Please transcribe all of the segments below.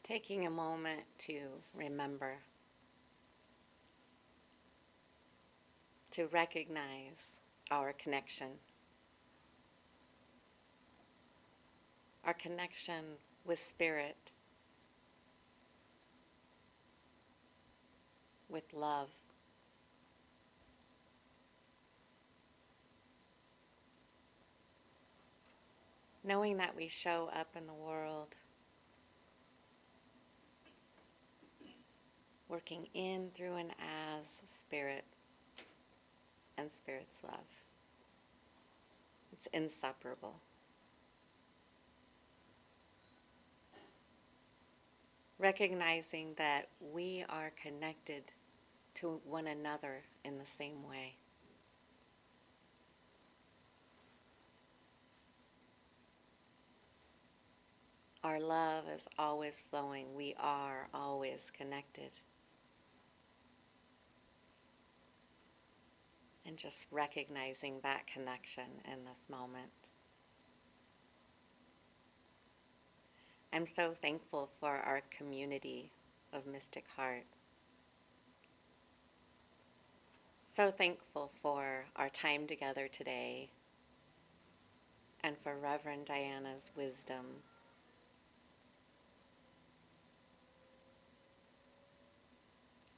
Taking a moment to remember, to recognize our connection with spirit, with love. Knowing that we show up in the world working in, through, and as spirit and spirit's love. It's inseparable. Recognizing that we are connected to one another in the same way. Our love is always flowing. We are always connected. And just recognizing that connection in this moment. I'm so thankful for our community of Mystic Heart. So thankful for our time together today and for Reverend Diana's wisdom.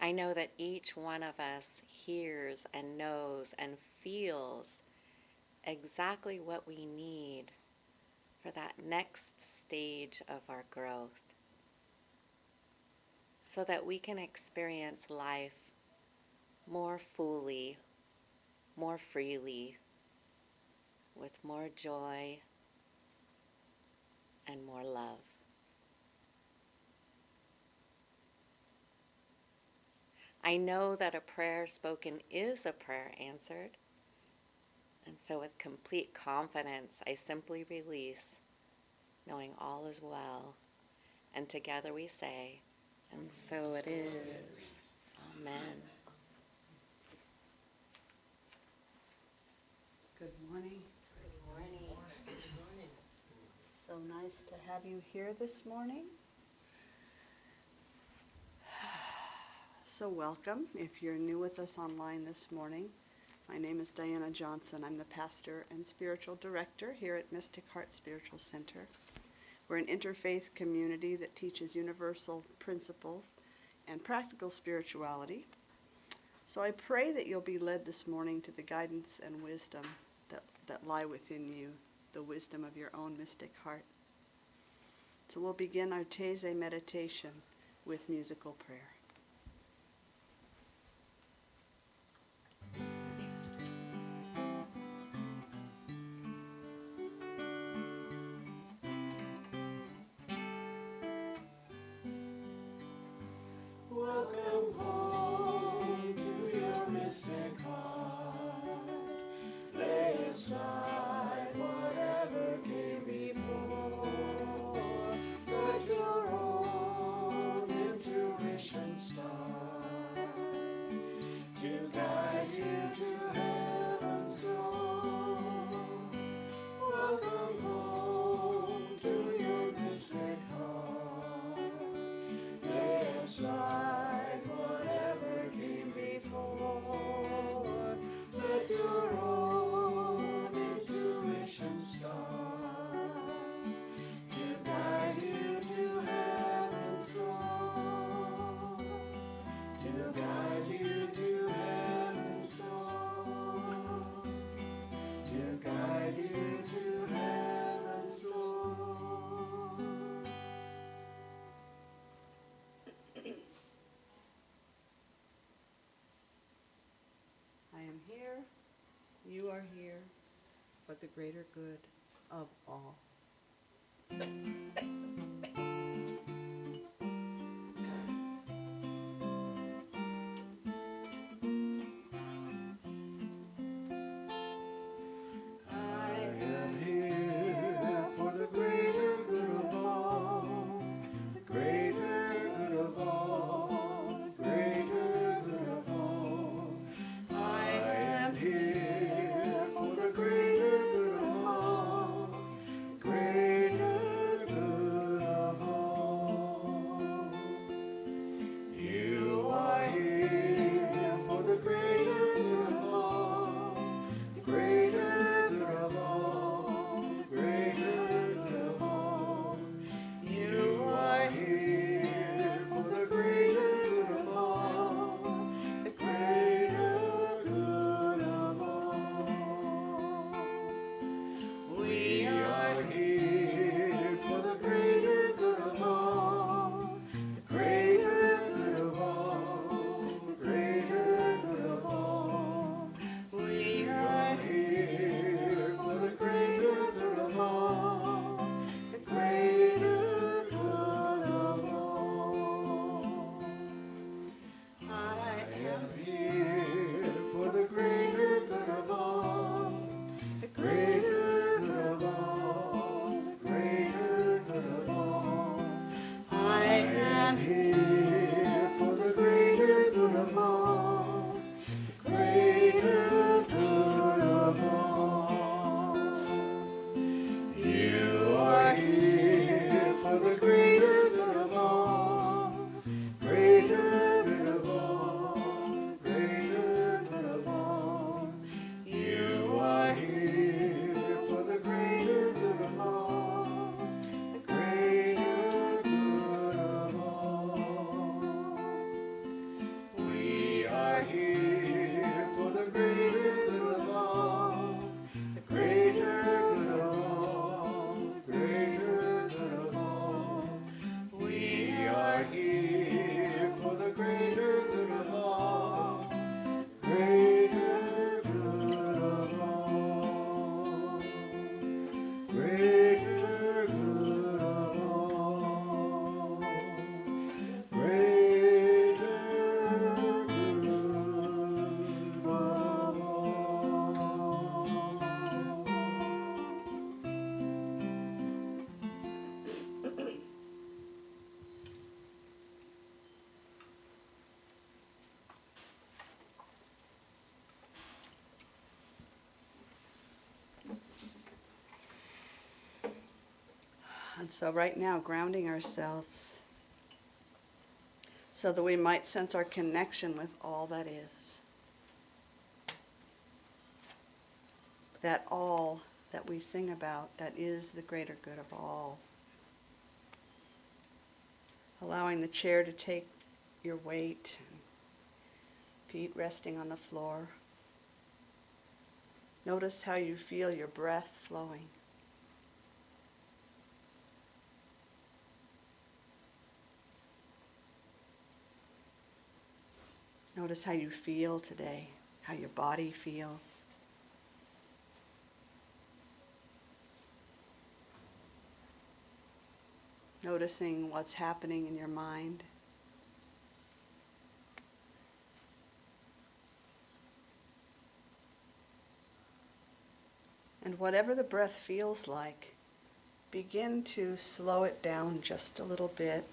I know that each one of us hears and knows and feels exactly what we need for that next stage of our growth, so that we can experience life more fully, more freely, with more joy and more love. I know that a prayer spoken is a prayer answered, and so with complete confidence I simply release, knowing all is well, and together we say, and so it is. Amen. Good morning. Good morning. Good morning. So nice to have you here this morning. So welcome if you're new with us online this morning. My name is Diana Johnson. I'm the pastor and spiritual director here at Mystic Heart Spiritual Center. We're an interfaith community that teaches universal principles and practical spirituality. So I pray that you'll be led this morning to the guidance and wisdom that lie within you, the wisdom of your own mystic heart. So we'll begin our Teze meditation with musical prayer. Welcome home to your mystic heart. Lay aside whatever came before. Let your own intuition start to guide you to heaven's throne. Welcome home to your mystic heart. Lay aside whatever came before. Let your own intuition start to guide you to heaven's throne. To guide you to heaven's throne. To guide you to heaven's throne. I am here, you are here, for the greater good of all. I am here for the greater good of all, the greater good of all, the greater good of all. I am here for the greater good of all, greater good And so right now, grounding ourselves so that we might sense our connection with all that is. That all that we sing about, that is the greater good of all. Allowing the chair to take your weight, feet resting on the floor. Notice how you feel your breath flowing. Notice how you feel today, how your body feels. Noticing what's happening in your mind. And whatever the breath feels like, begin to slow it down just a little bit.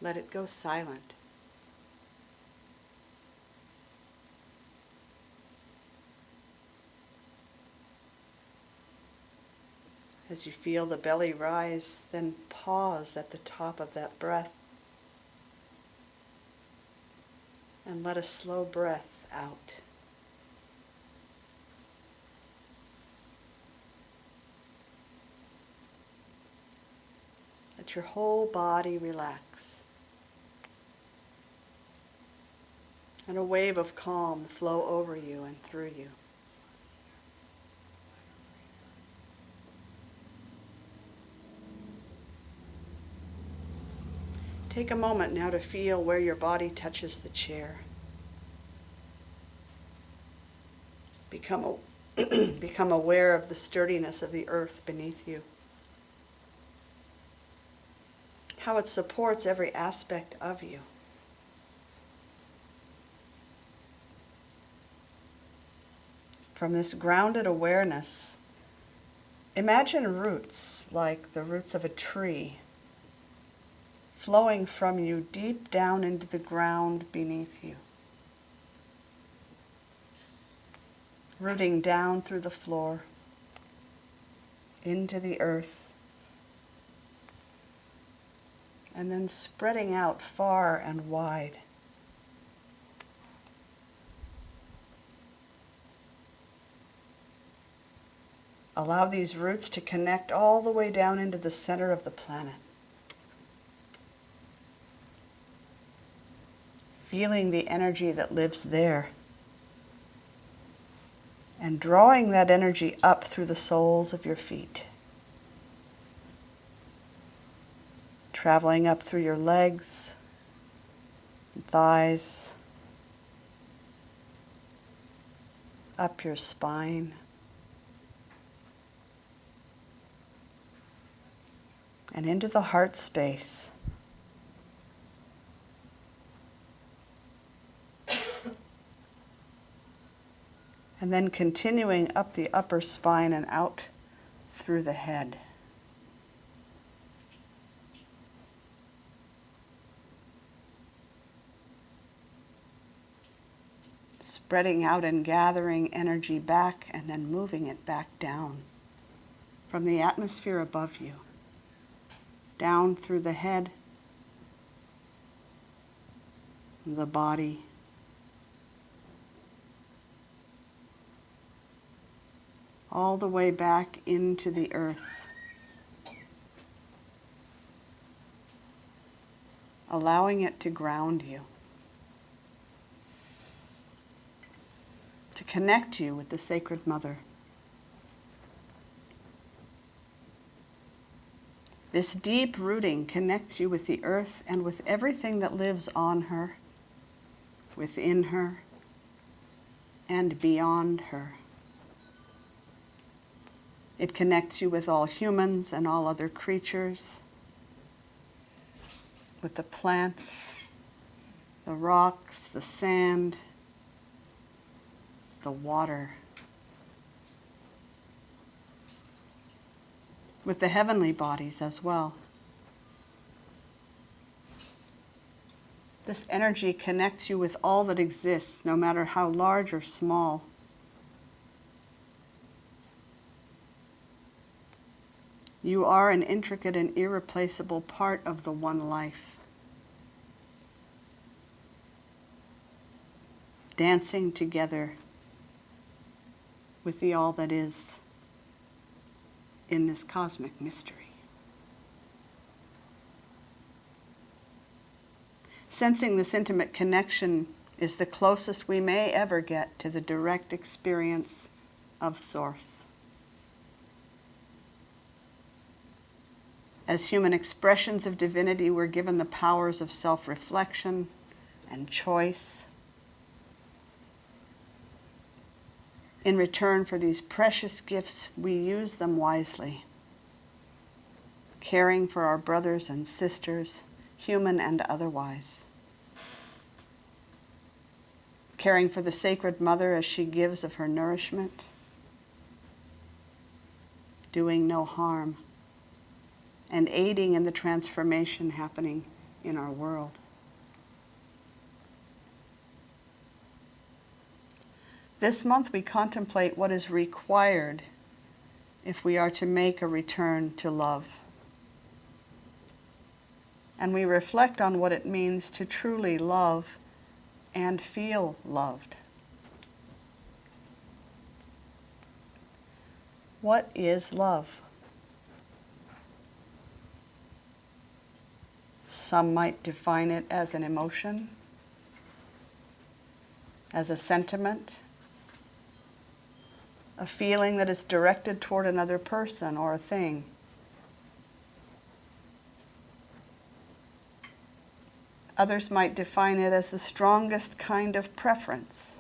Let it go silent. As you feel the belly rise, then pause at the top of that breath and let a slow breath out. Let your whole body relax. And a wave of calm flow over you and through you. Take a moment now to feel where your body touches the chair. Become aware of the sturdiness of the earth beneath you. How it supports every aspect of you. From this grounded awareness, imagine roots like the roots of a tree flowing from you deep down into the ground beneath you. Rooting down through the floor, into the earth, and then spreading out far and wide. Allow these roots to connect all the way down into the center of the planet. Feeling the energy that lives there. And drawing that energy up through the soles of your feet. Traveling up through your legs, and thighs, up your spine. And into the heart space. And then continuing up the upper spine and out through the head. Spreading out and gathering energy back and then moving it back down from the atmosphere above you. Down through the head, the body, all the way back into the earth. Allowing it to ground you. To connect you with the Sacred Mother. This deep rooting connects you with the earth and with everything that lives on her, within her, and beyond her. It connects you with all humans and all other creatures, with the plants, the rocks, the sand, the water, with the heavenly bodies as well. This energy connects you with all that exists, no matter how large or small. You are an intricate and irreplaceable part of the one life, dancing together with the all that is in this cosmic mystery. Sensing this intimate connection is the closest we may ever get to the direct experience of Source. As human expressions of divinity, we're given the powers of self-reflection and choice. In return for these precious gifts, we use them wisely, caring for our brothers and sisters, human and otherwise. Caring for the Sacred Mother as she gives of her nourishment, doing no harm, and aiding in the transformation happening in our world. This month we contemplate what is required if we are to make a return to love. And we reflect on what it means to truly love and feel loved. What is love? Some might define it as an emotion, as a sentiment, a feeling that is directed toward another person or a thing. Others might define it as the strongest kind of preference,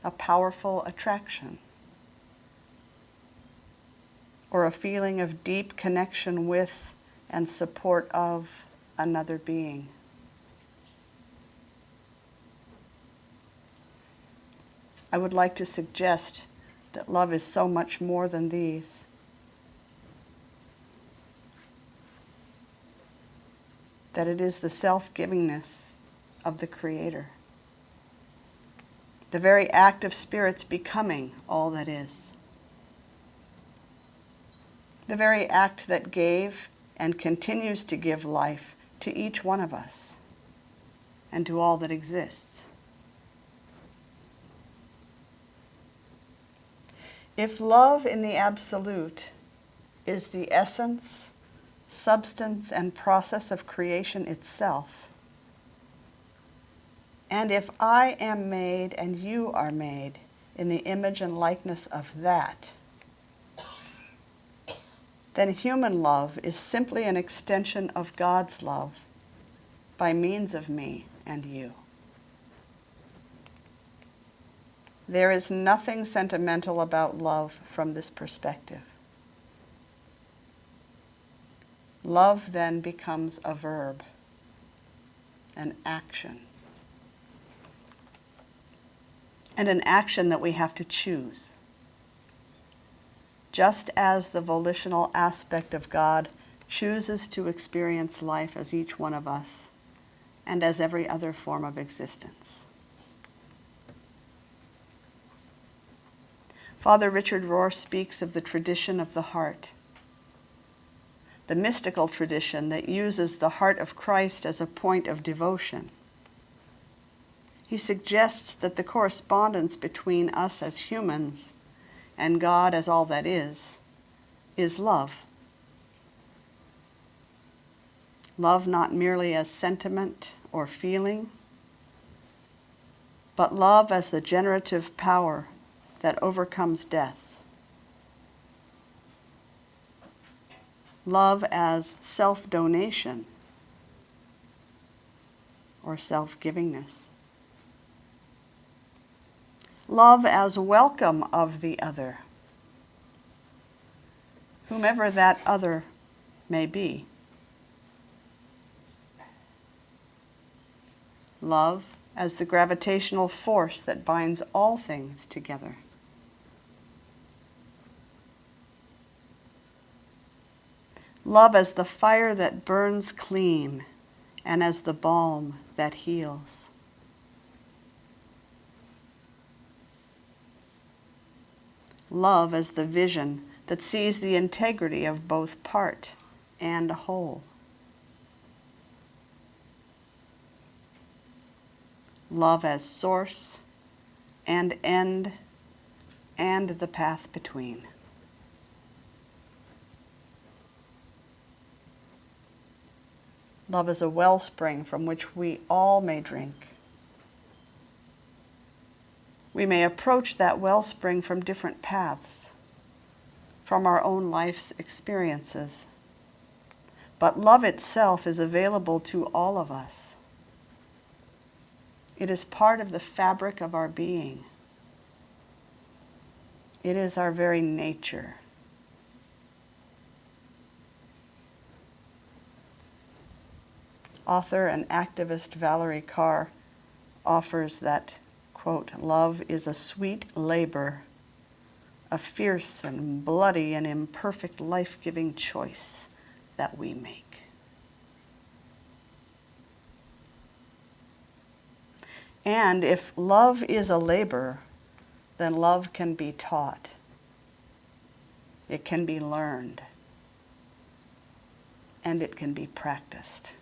a powerful attraction, or a feeling of deep connection with and support of another being. I would like to suggest that love is so much more than these. That it is the self-givingness of the Creator. The very act of Spirit's becoming all that is. The very act that gave and continues to give life to each one of us and to all that exists. If love in the absolute is the essence, substance, and process of creation itself, and if I am made and you are made in the image and likeness of that, then human love is simply an extension of God's love by means of me and you. There is nothing sentimental about love from this perspective. Love then becomes a verb, an action. And an action that we have to choose. Just as the volitional aspect of God chooses to experience life as each one of us and as every other form of existence. Father Richard Rohr speaks of the tradition of the heart, the mystical tradition that uses the heart of Christ as a point of devotion. He suggests that the correspondence between us as humans and God as all that is love. Love not merely as sentiment or feeling, but love as the generative power that overcomes death. Love as self-donation or self-givingness. Love as welcome of the other, whomever that other may be. Love as the gravitational force that binds all things together. Love as the fire that burns clean and as the balm that heals. Love as the vision that sees the integrity of both part and whole. Love as source and end and the path between. Love is a wellspring from which we all may drink. We may approach that wellspring from different paths, from our own life's experiences. But love itself is available to all of us. It is part of the fabric of our being. It is our very nature. Author and activist Valerie Carr offers that, quote, "Love is a sweet labor, a fierce and bloody and imperfect life-giving choice that we make." And if love is a labor, then love can be taught. It can be learned. And it can be practiced.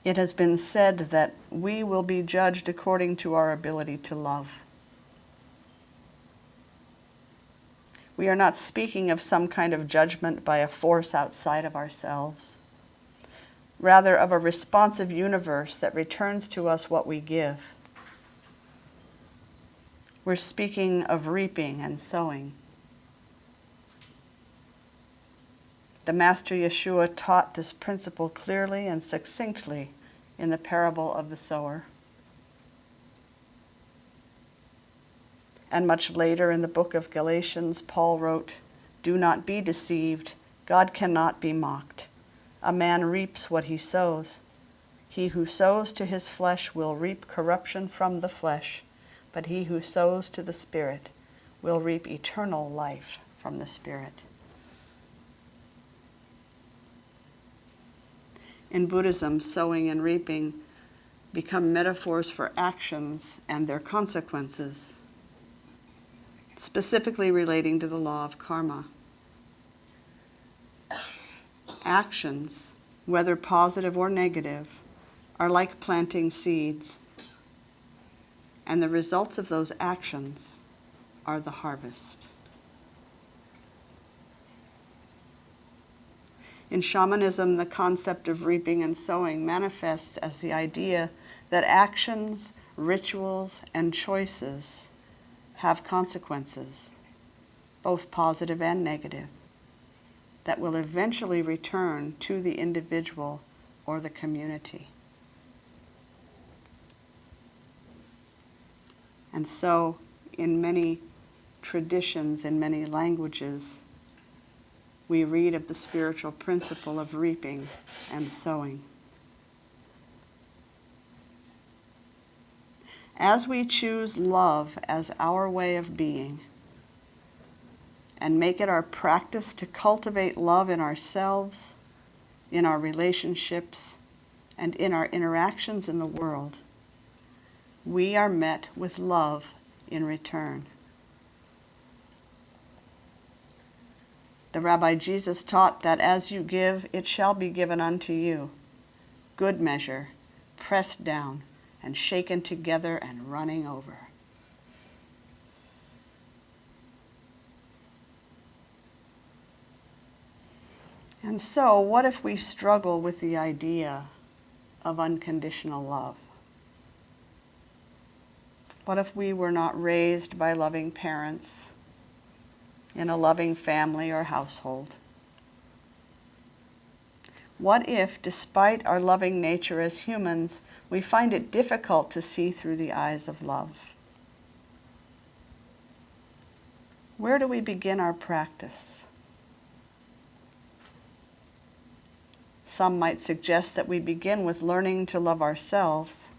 It has been said that we will be judged according to our ability to love. We are not speaking of some kind of judgment by a force outside of ourselves, rather of a responsive universe that returns to us what we give. We're speaking of reaping and sowing. The Master Yeshua taught this principle clearly and succinctly in the parable of the sower. And much later in the book of Galatians, Paul wrote, "Do not be deceived. God cannot be mocked. A man reaps what he sows. He who sows to his flesh will reap corruption from the flesh, but he who sows to the Spirit will reap eternal life from the Spirit." In Buddhism, sowing and reaping become metaphors for actions and their consequences, specifically relating to the law of karma. Actions, whether positive or negative, are like planting seeds, and the results of those actions are the harvest. In shamanism, the concept of reaping and sowing manifests as the idea that actions, rituals, and choices have consequences, both positive and negative, that will eventually return to the individual or the community. And so, in many traditions, in many languages, we read of the spiritual principle of reaping and sowing. As we choose love as our way of being and make it our practice to cultivate love in ourselves, in our relationships, and in our interactions in the world, we are met with love in return. The Rabbi Jesus taught that as you give, it shall be given unto you. Good measure, pressed down, and shaken together and running over. And so, what if we struggle with the idea of unconditional love? What if we were not raised by loving parents, in a loving family or household? What if, despite our loving nature as humans, we find it difficult to see through the eyes of love? Where do we begin our practice? Some might suggest that we begin with learning to love ourselves,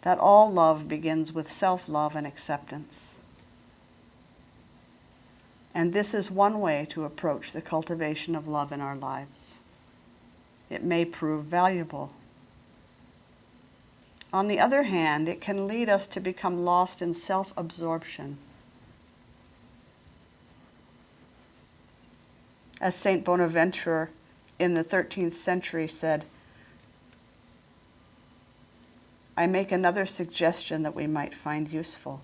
that all love begins with self-love and acceptance. And this is one way to approach the cultivation of love in our lives. It may prove valuable. On the other hand, it can lead us to become lost in self-absorption. As Saint Bonaventure in the 13th century said, I make another suggestion that we might find useful.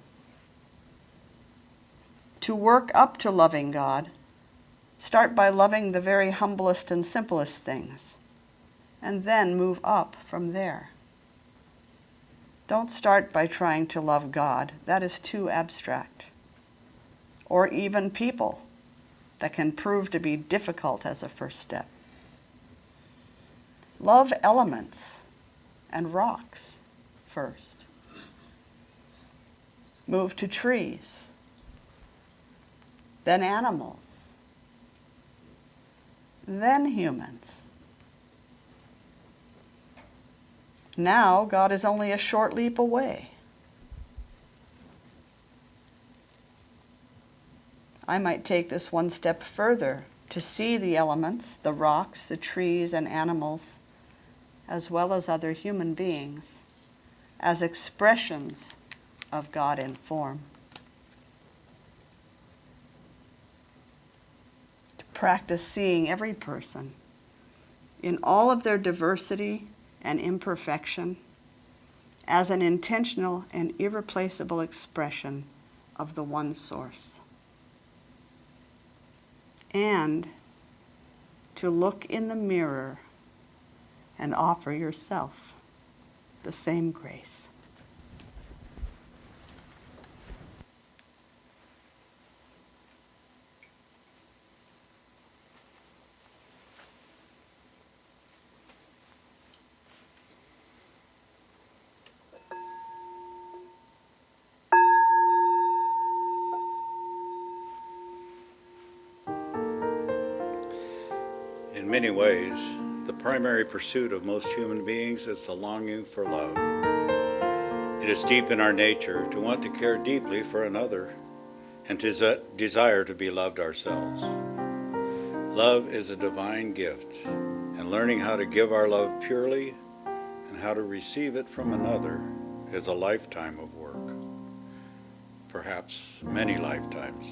To work up to loving God, start by loving the very humblest and simplest things, and then move up from there. Don't start by trying to love God. That is too abstract. Or even people. That can prove to be difficult as a first step. Love elements and rocks first. Move to trees, then animals, then humans. Now God is only a short leap away. I might take this one step further to see the elements, the rocks, the trees, and animals, as well as other human beings, as expressions of God in form. To practice seeing every person in all of their diversity and imperfection as an intentional and irreplaceable expression of the one source. And to look in the mirror and offer yourself the same grace. In many ways, the primary pursuit of most human beings is the longing for love. It is deep in our nature to want to care deeply for another and to desire to be loved ourselves. Love is a divine gift, and learning how to give our love purely and how to receive it from another is a lifetime of work, perhaps many lifetimes.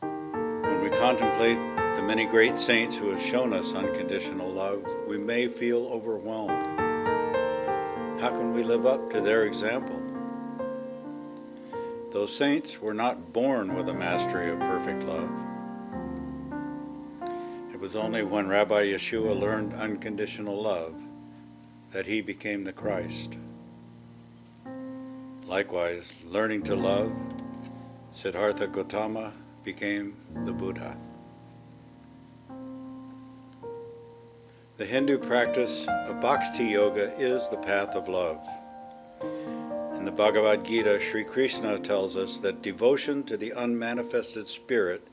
When we contemplate the many great saints who have shown us unconditional love, we may feel overwhelmed. How can we live up to their example? Those saints were not born with a mastery of perfect love. It was only when Rabbi Yeshua learned unconditional love that he became the Christ. Likewise, learning to love, Siddhartha Gautama became the Buddha. The Hindu practice of Bhakti Yoga is the path of love. In the Bhagavad Gita, Sri Krishna tells us that devotion to the unmanifested spirit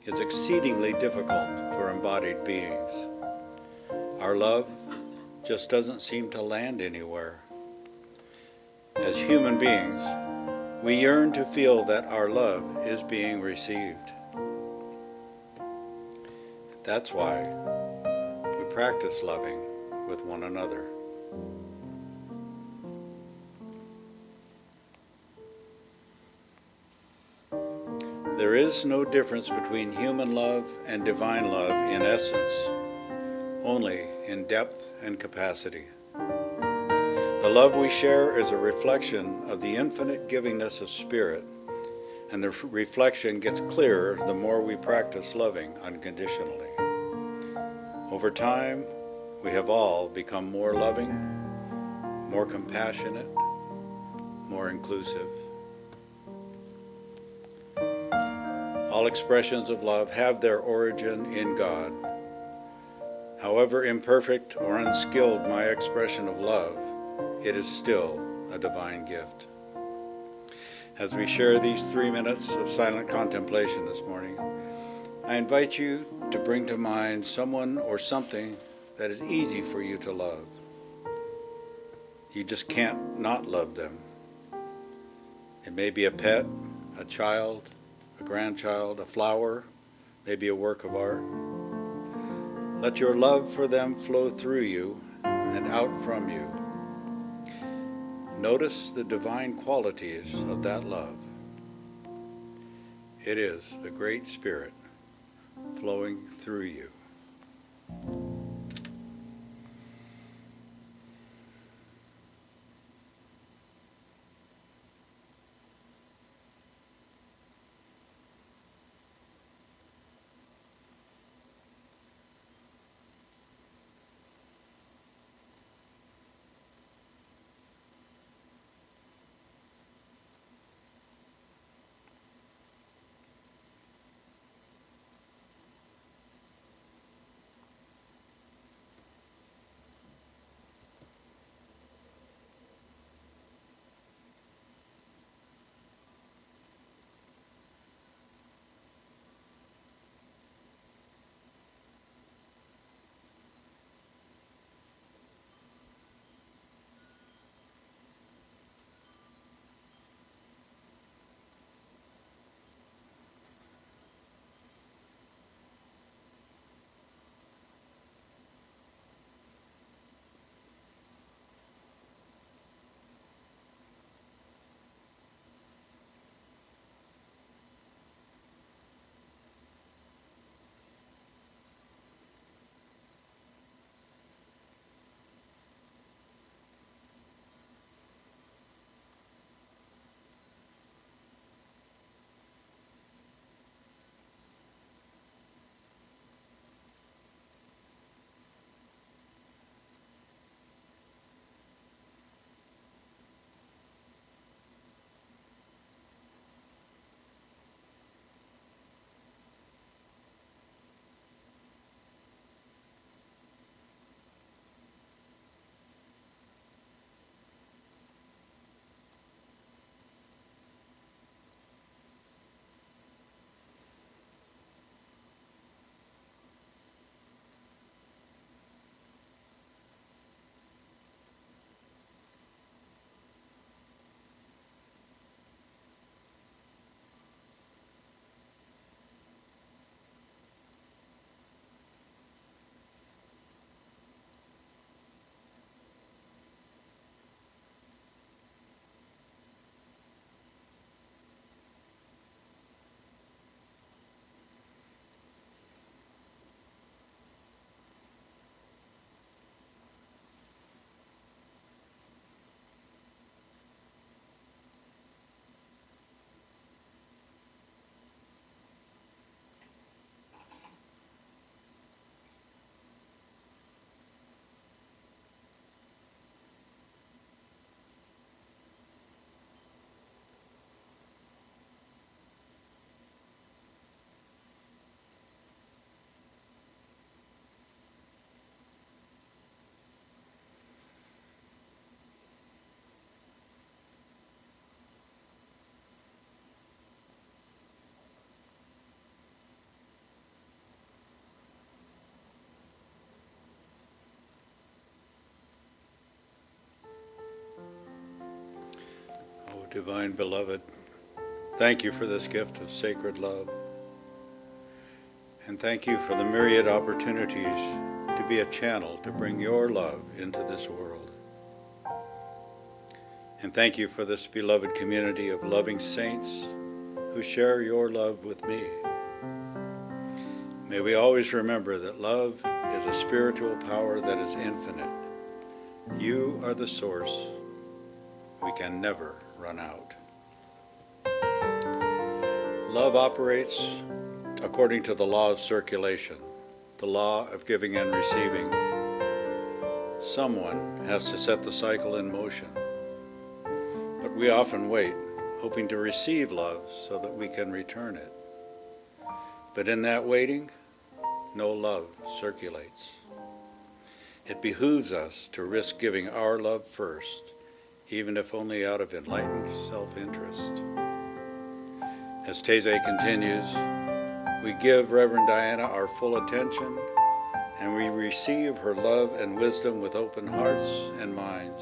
is exceedingly difficult for embodied beings. Our love just doesn't seem to land anywhere. As human beings, we yearn to feel that our love is being received. That's why we practice loving with one another. There is no difference between human love and divine love in essence, only in depth and capacity. The love we share is a reflection of the infinite givingness of spirit, and the reflection gets clearer the more we practice loving unconditionally. Over time, we have all become more loving, more compassionate, more inclusive. All expressions of love have their origin in God. However imperfect or unskilled my expression of love, it is still a divine gift. As we share these 3 minutes of silent contemplation this morning, I invite you to bring to mind someone or something that is easy for you to love. You just can't not love them. It may be a pet, a child, a grandchild, a flower, maybe a work of art. Let your love for them flow through you and out from you. Notice the divine qualities of that love. It is the Great Spirit flowing through you. Oh, divine beloved, thank you for this gift of sacred love. And thank you for the myriad opportunities to be a channel to bring your love into this world. And thank you for this beloved community of loving saints who share your love with me. May we always remember that love is a spiritual power that is infinite. You are the source. We can never run out. Love operates according to the law of circulation, the law of giving and receiving. Someone has to set the cycle in motion. But we often wait, hoping to receive love so that we can return it. But in that waiting, no love circulates. It behooves us to risk giving our love first, even if only out of enlightened self-interest. As Taizé continues, we give Reverend Diana our full attention, and we receive her love and wisdom with open hearts and minds.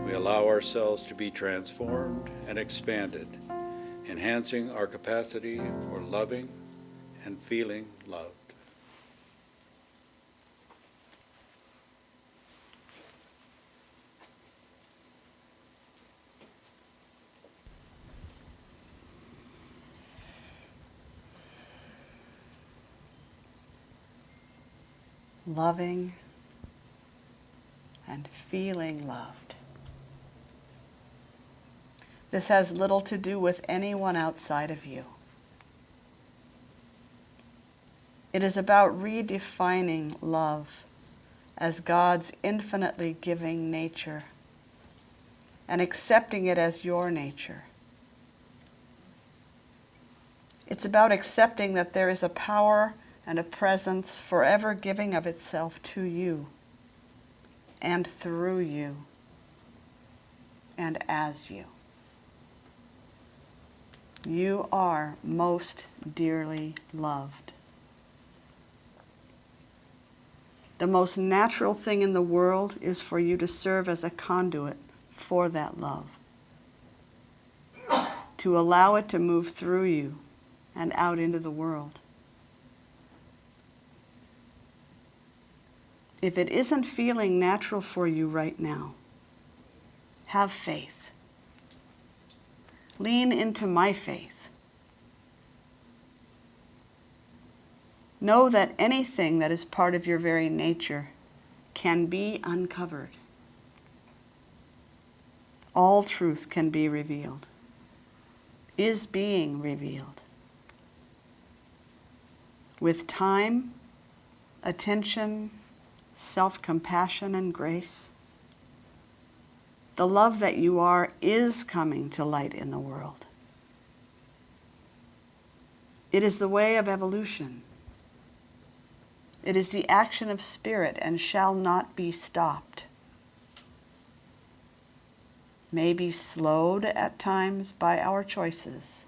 We allow ourselves to be transformed and expanded, enhancing our capacity for loving and feeling loved. loving, and feeling loved. This has little to do with anyone outside of you. It is about redefining love as God's infinitely giving nature and accepting it as your nature. It's about accepting that there is a power and a presence forever giving of itself to you and through you and as you. You are most dearly loved. The most natural thing in the world is for you to serve as a conduit for that love, to allow it to move through you and out into the world. If it isn't feeling natural for you right now, have faith. Lean into my faith. Know that anything that is part of your very nature can be uncovered. All truth can be revealed, is being revealed. With time, attention, self-compassion, and grace, the love that you are is coming to light in the world. It is the way of evolution. It is the action of spirit and shall not be stopped. May be slowed at times by our choices,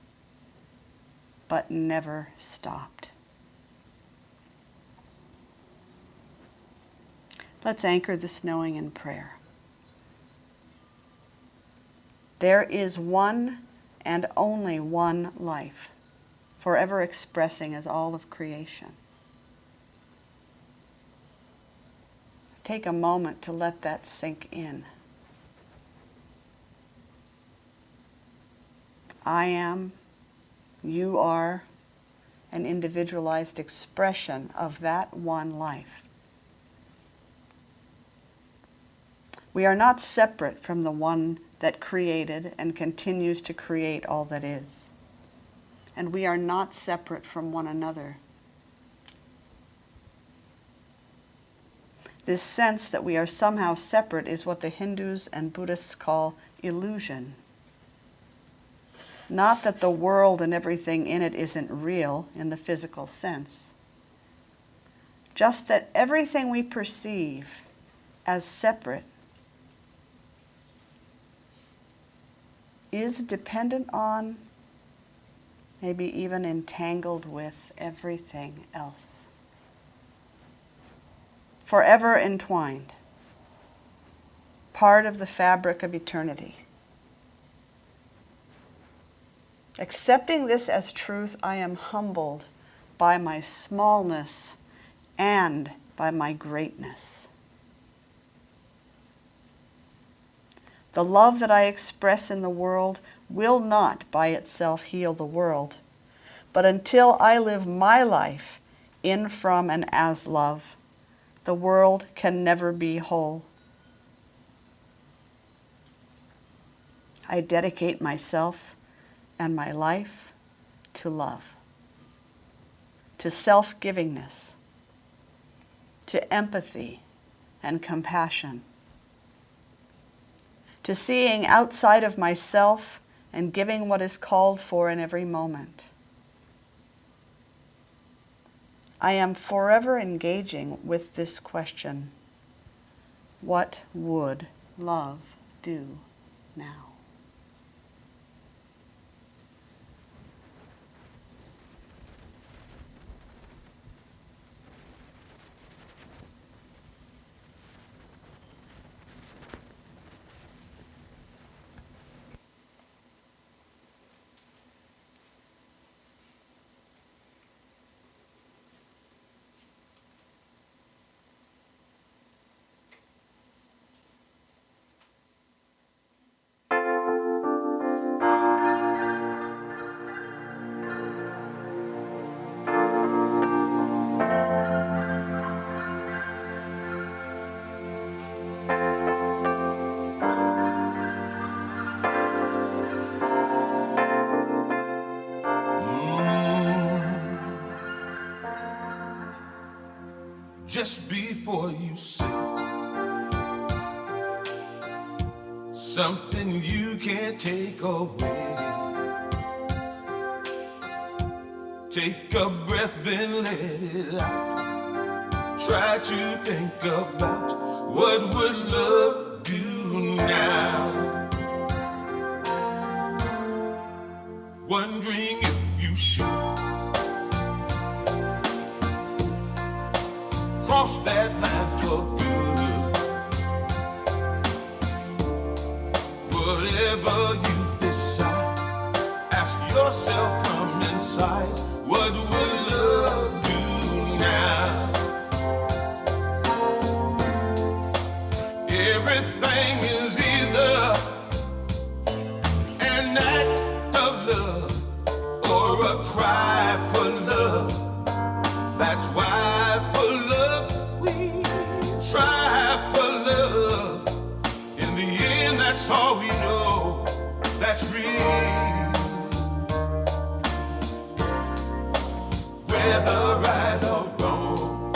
but never stopped. Let's anchor this knowing in prayer. There is one and only one life, forever expressing as all of creation. Take a moment to let that sink in. I am, you are, an individualized expression of that one life. We are not separate from the one that created and continues to create all that is. And we are not separate from one another. This sense that we are somehow separate is what the Hindus and Buddhists call illusion. Not that the world and everything in it isn't real in the physical sense. Just that everything we perceive as separate is dependent on, maybe even entangled with, everything else. Forever entwined, part of the fabric of eternity. Accepting this as truth, I am humbled by my smallness and by my greatness. The love that I express in the world will not by itself heal the world, but until I live my life in, from, and as love, the world can never be whole. I dedicate myself and my life to love, to self-givingness, to empathy and compassion, to seeing outside of myself and giving what is called for in every moment. I am forever engaging with this question: what would love do now? just before you say something you can't take away. Take a breath, then let it out. Try to think about what would love do now. Wondering if you should cross that line for good. Whatever you decide, ask yourself from inside, what would love do now? Everything is either an act of love or a cry for love. That's why for love we try for love. In the end, that's all we know that's real. Whether right or wrong,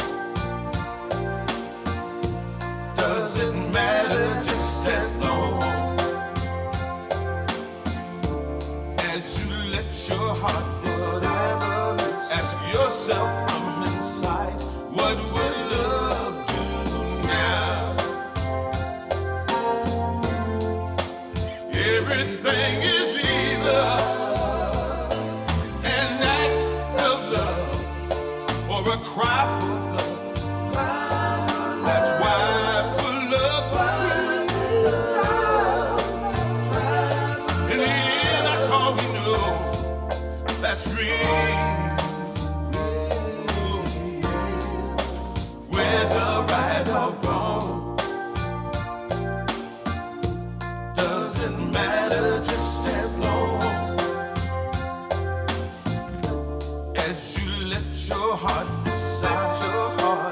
doesn't matter, just as long as you let your heart decide. Ask yourself from inside, what would love do now? Everything is either an act of love or a cry for love. That's why for love in the end, that's all we know that's real. Whether right or wrong, doesn't matter, just as long as you let your heart decide.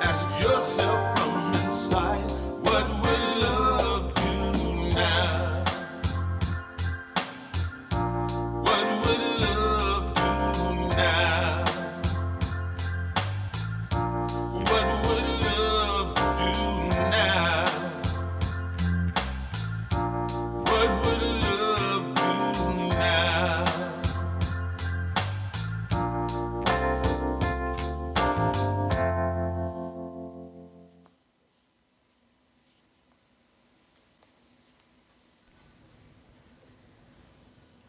Ask yourself from inside, what would love do now? What would love do now? What would love do now? What would love do now?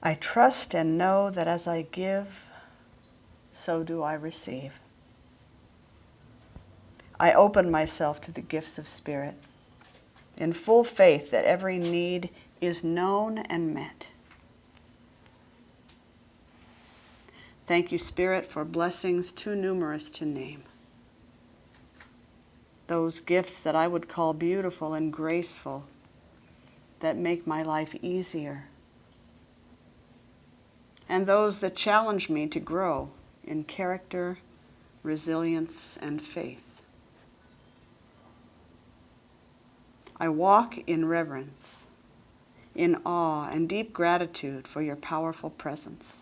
I trust and know that as I give, so do I receive. I open myself to the gifts of Spirit in full faith that every need is known and met. Thank you, Spirit, for blessings too numerous to name. Those gifts that I would call beautiful and graceful, that make my life easier. And those that challenge me to grow in character, resilience, and faith. I walk in reverence, in awe and deep gratitude for your powerful presence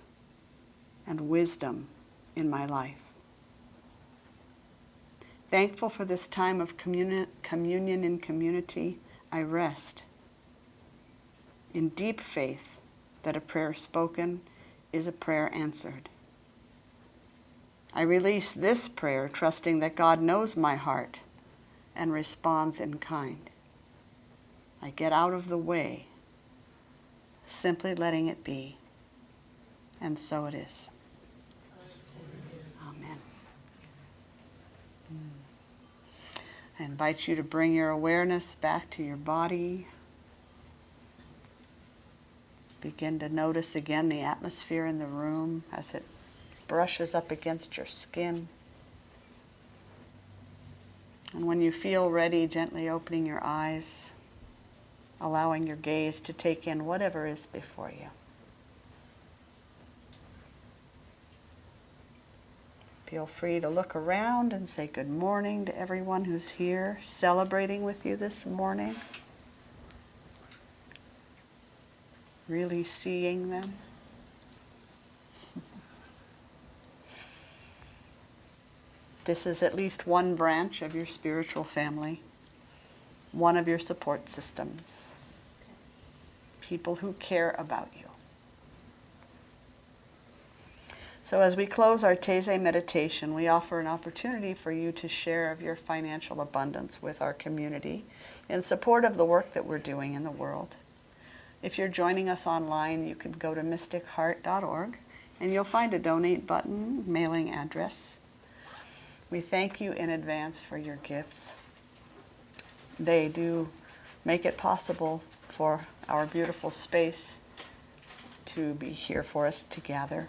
and wisdom in my life. Thankful for this time of communion in community, I rest in deep faith that a prayer spoken is a prayer answered. I release this prayer trusting that God knows my heart and responds in kind. I get out of the way, simply letting it be. And so it is. Amen. I invite you to bring your awareness back to your body. Begin to notice again the atmosphere in the room as it brushes up against your skin. And when you feel ready, gently opening your eyes, allowing your gaze to take in whatever is before you. Feel free to look around and say good morning to everyone who's here celebrating with you this morning. Really seeing them. This is at least one branch of your spiritual family, one of your support systems, people who care about you. So as we close our Taizé meditation, we offer an opportunity for you to share of your financial abundance with our community in support of the work that we're doing in the world. If you're joining us online, you can go to mysticheart.org and you'll find a donate button, mailing address. We thank you in advance for your gifts. They do make it possible for our beautiful space to be here for us to gather.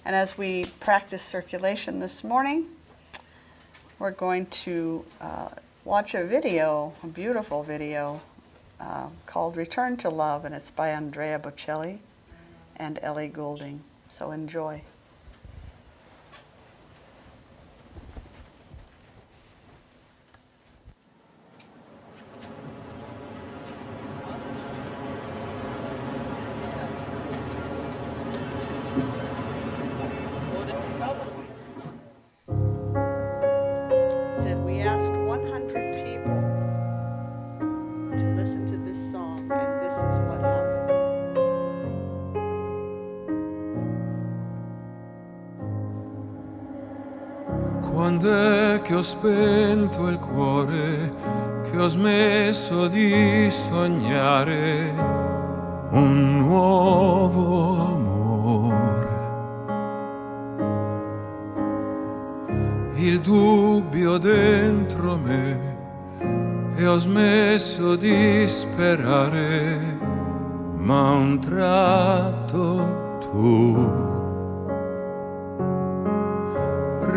And as we practice circulation this morning, we're going to watch a video, a beautiful video, called Return to Love, and it's by Andrea Bocelli and Ellie Goulding. So enjoy. Said we asked 100 people to listen to this song, and this is what happened. Quando è che ho spento il cuore, che ho smesso di sognare un nuovo amore? Il dubbio dentro me e ho smesso di sperare, ma a un tratto tu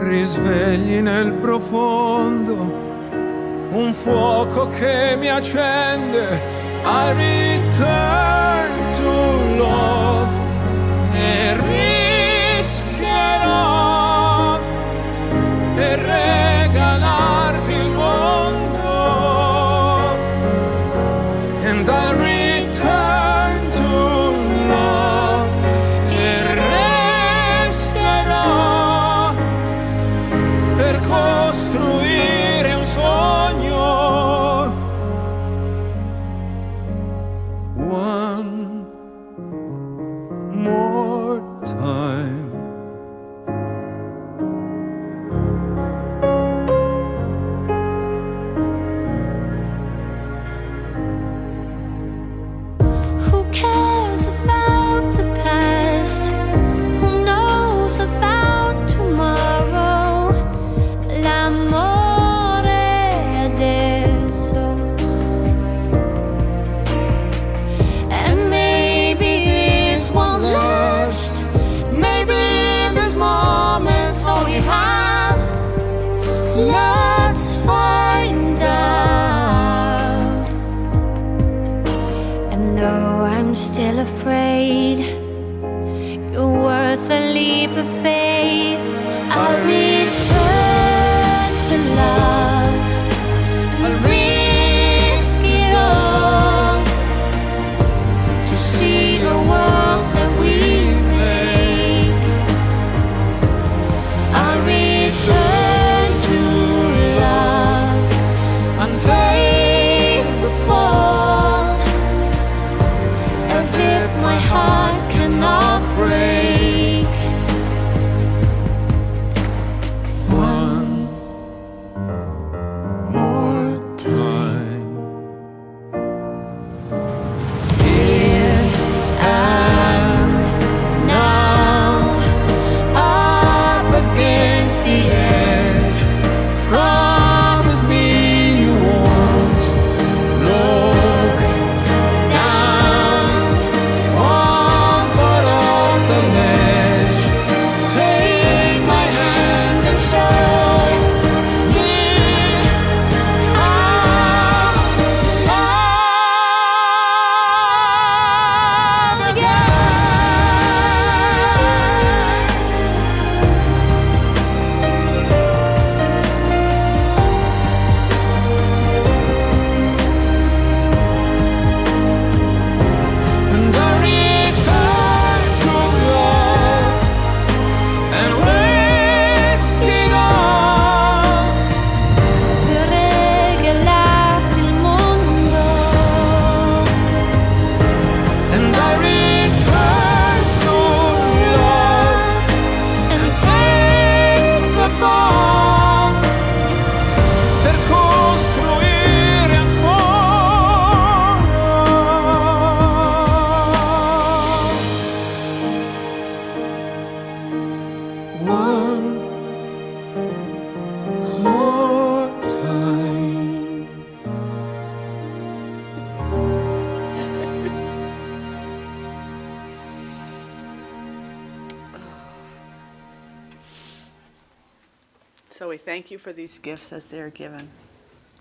risvegli nel profondo un fuoco che mi accende. I return to love e rischierò per regalarti il mondo. And I'll return to love e resterò per costruire un sogno. One more time. Who cares about the past? Who knows about tomorrow? L'amore adesso. And maybe this won't last. Maybe this moment's all we have. Let's find out. And though I'm still afraid, you're worth a leap of faith. I'll return to love. I'll risk it all to see the world that we make. I'll return to love and take the fall, as if my heart cannot break. So we thank you for these gifts as they are given,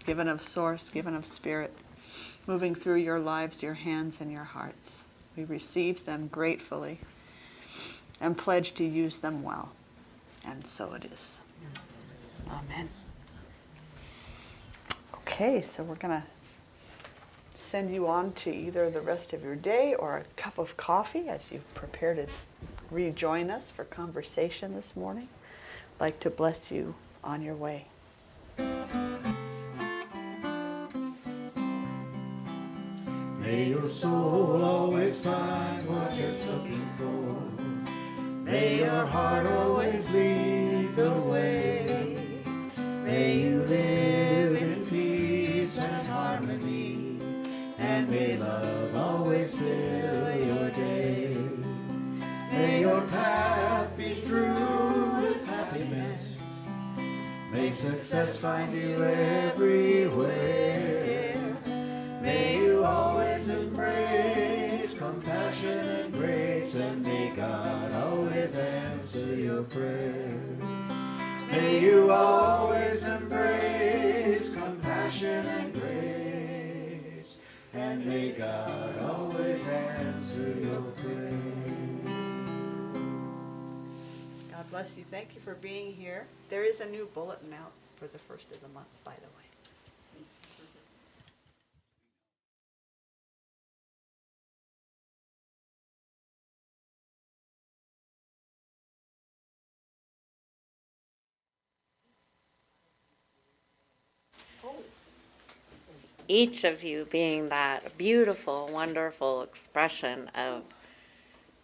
given of source, given of spirit, moving through your lives, your hands, and your hearts. We receive them gratefully and pledge to use them well. And so it is. Amen. Okay, so we're going to send you on to either the rest of your day or a cup of coffee as you prepare to rejoin us for conversation this morning. I'd like to bless you on your way. May your soul always find what it's looking for. May your heart always lead the way. May you live in peace and harmony. And may love always fill your day. May your path be strewn with happiness. May success find you everywhere. May you always embrace compassion and grace, and may God always answer your prayers. May you always embrace compassion and grace, and may God always answer your prayers. God bless you. Thank you for being here. There is a new bulletin out for the first of the month, by the way. Each of you being that beautiful, wonderful expression of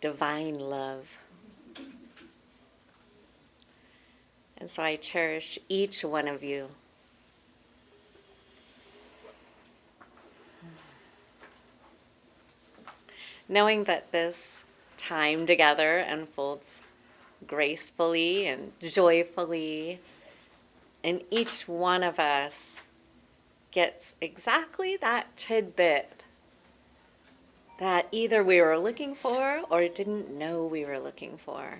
divine love. And so I cherish each one of you. Knowing that this time together unfolds gracefully and joyfully, and each one of us gets exactly that tidbit that either we were looking for or didn't know we were looking for.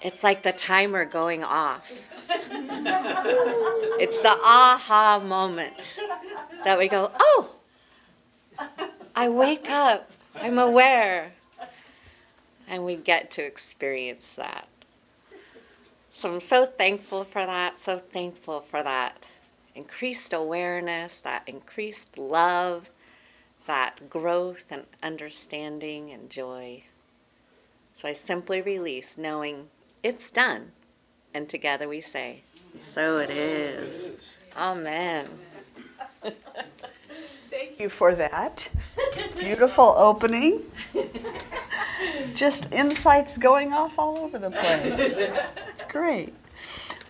It's like the timer going off. It's the aha moment that we go, oh, I wake up, I'm aware, and we get to experience that. So I'm so thankful for that, increased awareness, that increased love, that growth and understanding and joy. So I simply release, knowing it's done. And together we say, so it is. Amen. Thank you for that. Beautiful opening. Just insights going off all over the place. It's great.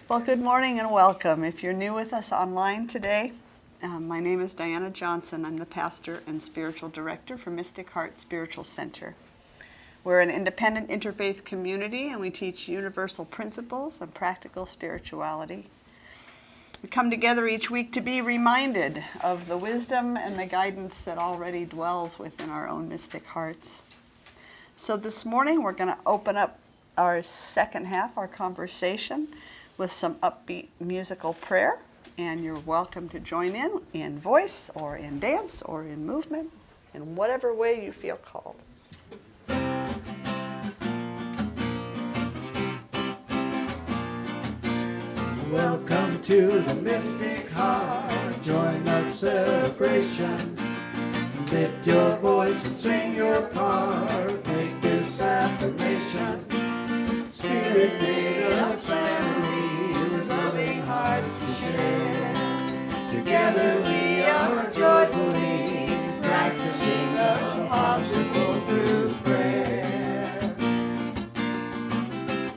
Well, good morning and welcome. If you're new with us online today, my name is Diana Johnson. I'm the pastor and spiritual director for Mystic Heart Spiritual Center. We're an independent interfaith community, and we teach universal principles and practical spirituality. We come together each week to be reminded of the wisdom and the guidance that already dwells within our own mystic hearts. So this morning we're going to open up our second half, our conversation, with some upbeat musical prayer. And you're welcome to join in voice or in dance or in movement, in whatever way you feel called. Welcome to the Mystic Heart. Join the celebration. Lift your voice and sing your part. Make this affirmation. Spirit made us family with loving hearts to share. Together we are joyfully practicing the possible through prayer.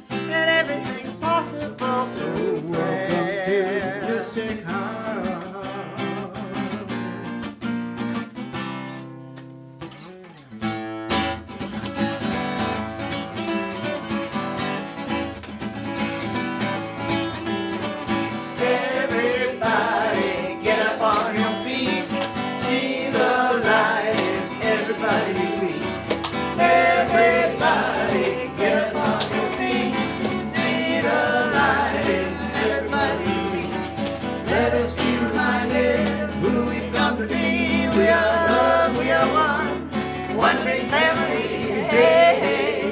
And everything's possible through prayer. Welcome to Mystic Heart. one big family. Hey, hey,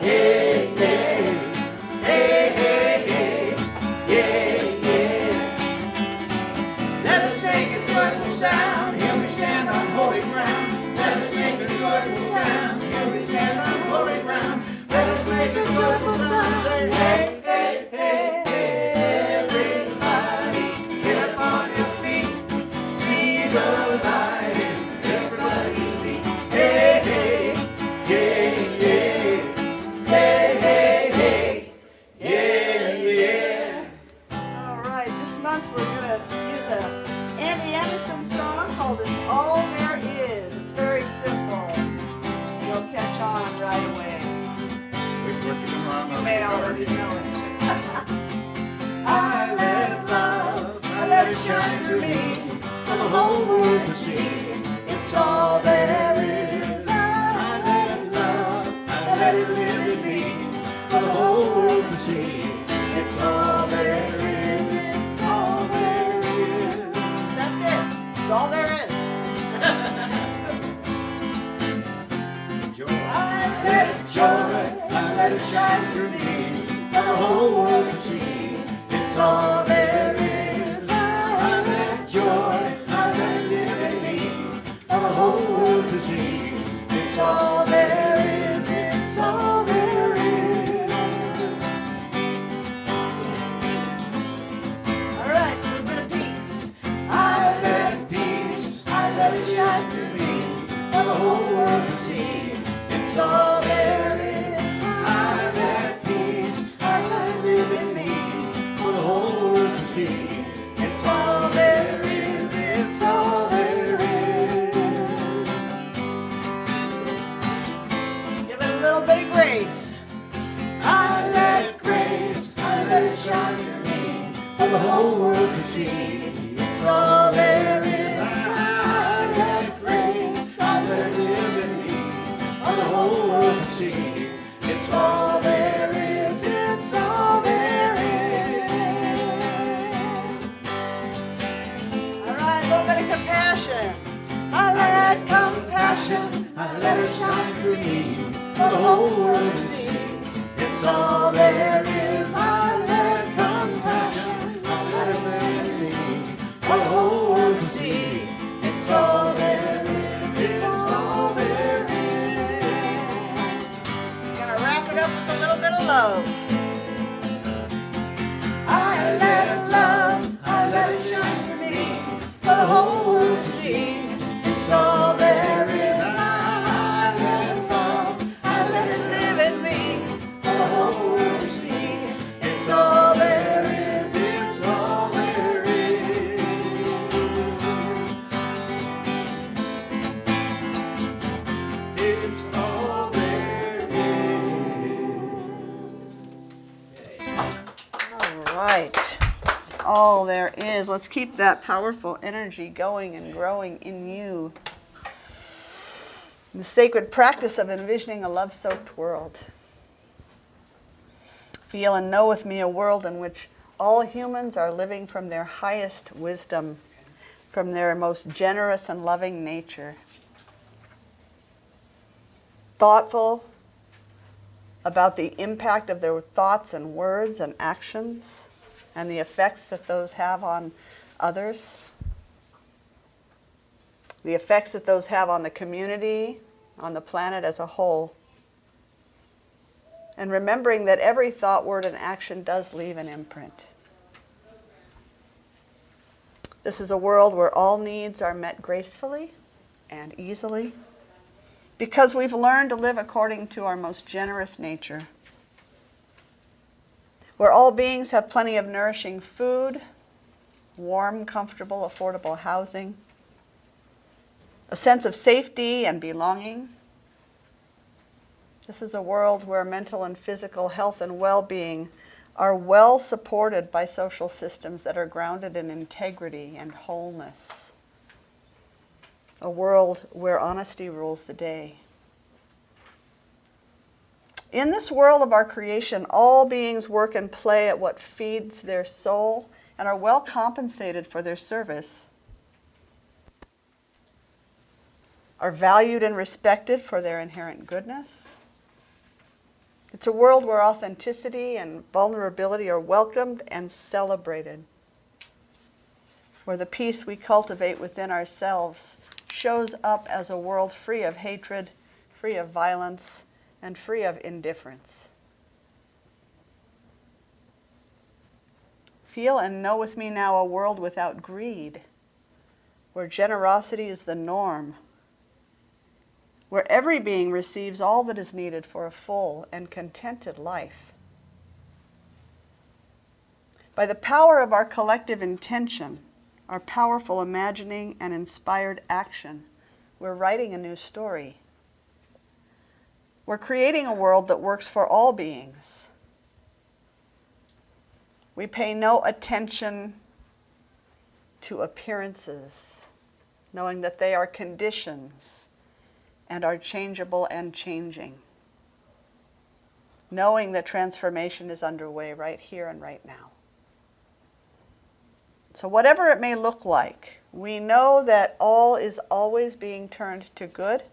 hey, hey, hey, hey, hey, yeah, yeah. Let us make a joyful sound, here we stand on holy ground. Let us make a joyful sound, here we stand on holy ground. Let us make a joyful sound, say hey, hey, hey, hey, everybody, get up on your feet, see the light in everybody beat. Hey, hey, yeah, yeah, hey, hey, hey, yeah, yeah. All right, this month we're gonna use a Andy Anderson song called "It's All There Is." It's very simple. You'll catch on right away. You may already know it. I let love, I let it shine through me, for the whole world to see. It's all there is. I let love, I let it live in me, for the whole world to see. It's all there is. It's all there is. That's it. It's all there is. I let it joy, I let it shine through me, for the whole world to see. It's all there is. I let joy, I let it live in me, for the whole world to see. It's all there is. It's all there is. All right, a little bit of peace. I let peace, I let it shine through me, for the whole world to see. It's all there is. I let peace, I let it live in me, for the whole world to see. It's all there is. It's all there is. Give it a little bit of grace. I let grace, I let it shine through me, for the whole world to see. It's all there is. I let grace, I let it live in me, for the whole world to see. It's all there is. It's all there is. All right, a little bit of compassion. I let compassion, I let it shine through me, for the whole world to see. It's all there is. I let compassion, I let it live in me, for the whole world to see. It's all there is. It's all there is. Gonna wrap it up with a little bit of love. I let love, I let it shine through me, for the whole world to see. It's all there is. I let love, I let it live in me, for the whole world to see. It's all there is. It's all there is. It's all there is. All right. It's all there is. Let's keep that powerful energy going and growing in you. The sacred practice of envisioning a love-soaked world. Feel and know with me a world in which all humans are living from their highest wisdom, from their most generous and loving nature. Thoughtful about the impact of their thoughts and words and actions and the effects that those have on others, the effects that those have on the community, on the planet as a whole. And remembering that every thought, word, and action does leave an imprint. This is a world where all needs are met gracefully and easily, because we've learned to live according to our most generous nature, where all beings have plenty of nourishing food, warm, comfortable, affordable housing, a sense of safety and belonging. This is a world where mental and physical health and well-being are well supported by social systems that are grounded in integrity and wholeness. A world where honesty rules the day. In this world of our creation, all beings work and play at what feeds their soul and are well compensated for their service. are valued and respected for their inherent goodness. It's a world where authenticity and vulnerability are welcomed and celebrated, where the peace we cultivate within ourselves shows up as a world free of hatred, free of violence, and free of indifference. Feel and know with me now a world without greed, where generosity is the norm, where every being receives all that is needed for a full and contented life. By the power of our collective intention, our powerful imagining and inspired action, we're writing a new story. We're creating a world that works for all beings. We pay no attention to appearances, knowing that they are conditions and are changeable and changing. Knowing that transformation is underway right here and right now. So whatever it may look like, we know that all is always being turned to good.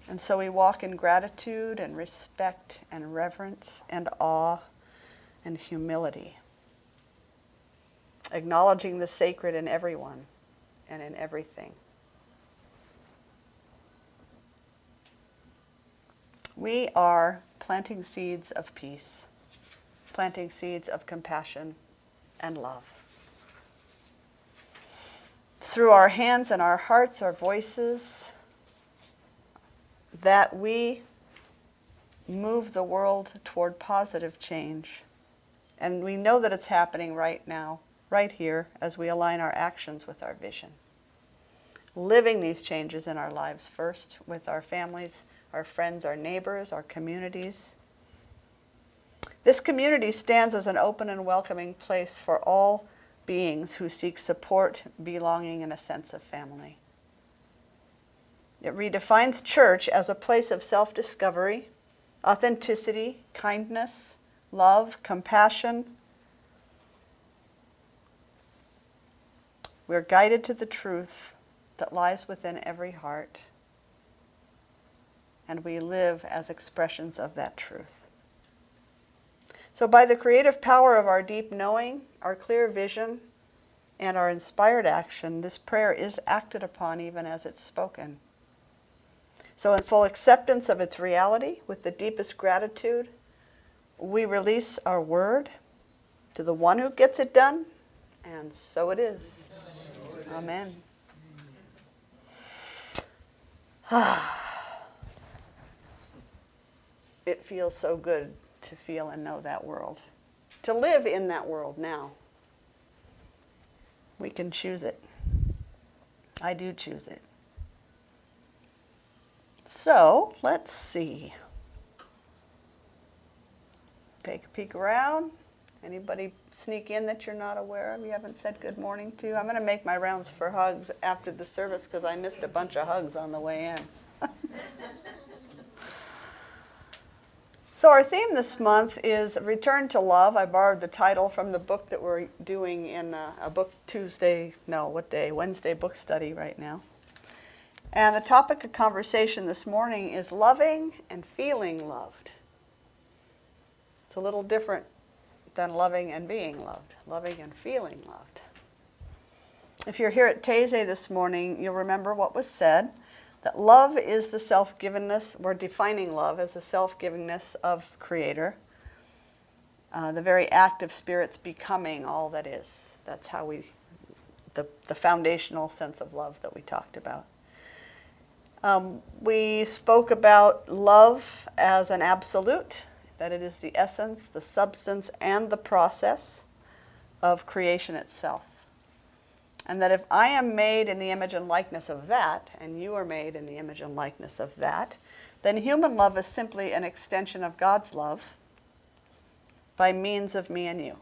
And so we walk in gratitude and respect and reverence and awe and humility, acknowledging the sacred in everyone and in everything. We are planting seeds of peace, planting seeds of compassion and love. It's through our hands and our hearts, our voices, that we move the world toward positive change. And we know that it's happening right now, right here, as we align our actions with our vision. Living these changes in our lives first, with our families, our friends, our neighbors, our communities. This community stands as an open and welcoming place for all beings who seek support, belonging, and a sense of family. It redefines church as a place of self-discovery, authenticity, kindness, love, compassion. We're guided to the truth that lies within every heart, and we live as expressions of that truth. So by the creative power of our deep knowing, our clear vision, and our inspired action, this prayer is acted upon even as it's spoken. So in full acceptance of its reality, with the deepest gratitude, we release our word to the one who gets it done, and so it is. Amen. It feels so good to feel and know that world, to live in that world now. We can choose it. I do choose it. So, let's see. Take a peek around. Anybody sneak in that you're not aware of, you haven't said good morning to? I'm going to make my rounds for hugs after the service because I missed a bunch of hugs on the way in. So our theme this month is Return to Love. I borrowed the title from the book that we're doing in a book Wednesday book study right now. And the topic of conversation this morning is loving and feeling loved. It's a little different than loving and being loved, loving and feeling loved. If you're here at Taizé this morning, you'll remember what was said, that love is the self-givenness, we're defining love as the self-givingness of Creator, the very act of Spirit's becoming all that is. That's how the foundational sense of love that we talked about. We spoke about love as an absolute, that it is the essence, the substance, and the process of creation itself. And that if I am made in the image and likeness of that, and you are made in the image and likeness of that, then human love is simply an extension of God's love by means of me and you.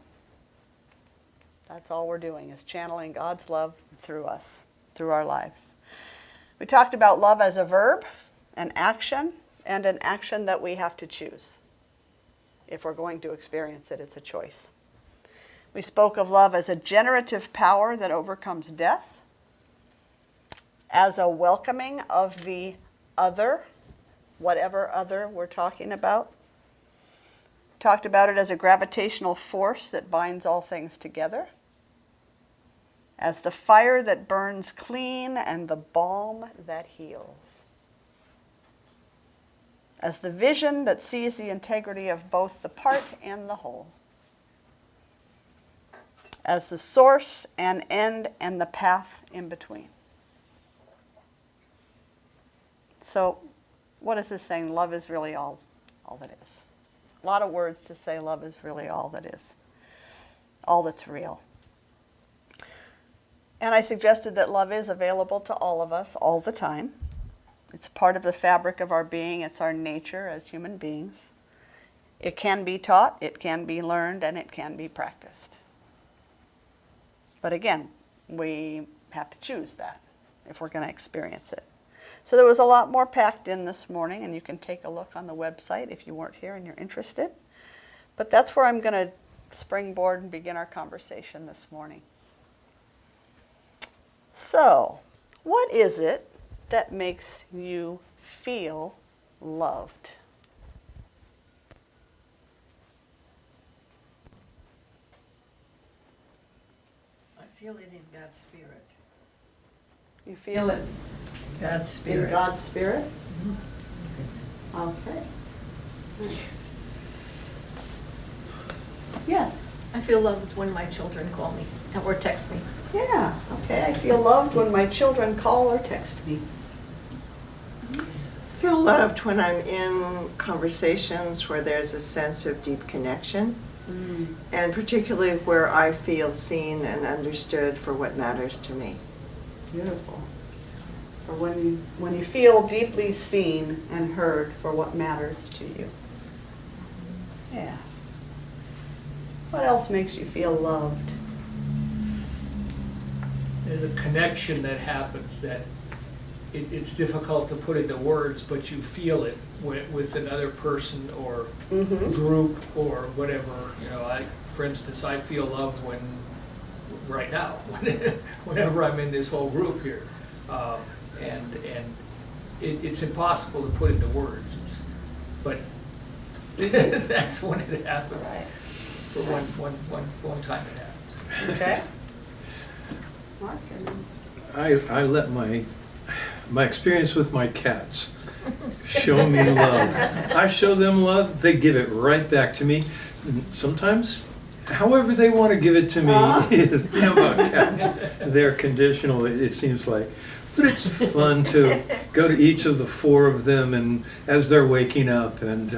That's all we're doing, is channeling God's love through us, through our lives. We talked about love as a verb, an action, and an action that we have to choose. If we're going to experience it, it's a choice. We spoke of love as a generative power that overcomes death, as a welcoming of the other, whatever other we're talking about. Talked about it as a gravitational force that binds all things together, as the fire that burns clean and the balm that heals, as the vision that sees the integrity of both the part and the whole, as the source and end and the path in between. So what is this saying? Love is really all that is. A lot of words to say love is really all that is, all that's real. And I suggested that love is available to all of us all the time. It's part of the fabric of our being. It's our nature as human beings. It can be taught, it can be learned, and it can be practiced. But again, we have to choose that if we're going to experience it. So there was a lot more packed in this morning, and you can take a look on the website if you weren't here and you're interested. But that's where I'm going to springboard and begin our conversation this morning. So, what is it that makes you feel loved? I feel it in God's Spirit. You feel it God's Spirit. in God's Spirit? Mm-hmm. Okay. Nice. Yes. I feel loved when my children call me or text me. Yeah. Okay. I feel loved when my children call or text me. I feel loved when I'm in conversations where there's a sense of deep connection, and particularly where I feel seen and understood for what matters to me. Beautiful. Or when you feel deeply seen and heard for what matters to you. Yeah. What else makes you feel loved? There's a connection that happens that it's difficult to put into words, but you feel it with another person or group or whatever. You know, for instance, I feel love right now, whenever I'm in this whole group here. And it's impossible to put into words, but that's when it happens. Right. For one time it happens. Okay. Mark? I let my experience with my cats show me love. I show them love, they give it right back to me. Sometimes, however they want to give it to me is, you know about cats, they're conditional, it seems like. But it's fun to go to each of the four of them and as they're waking up and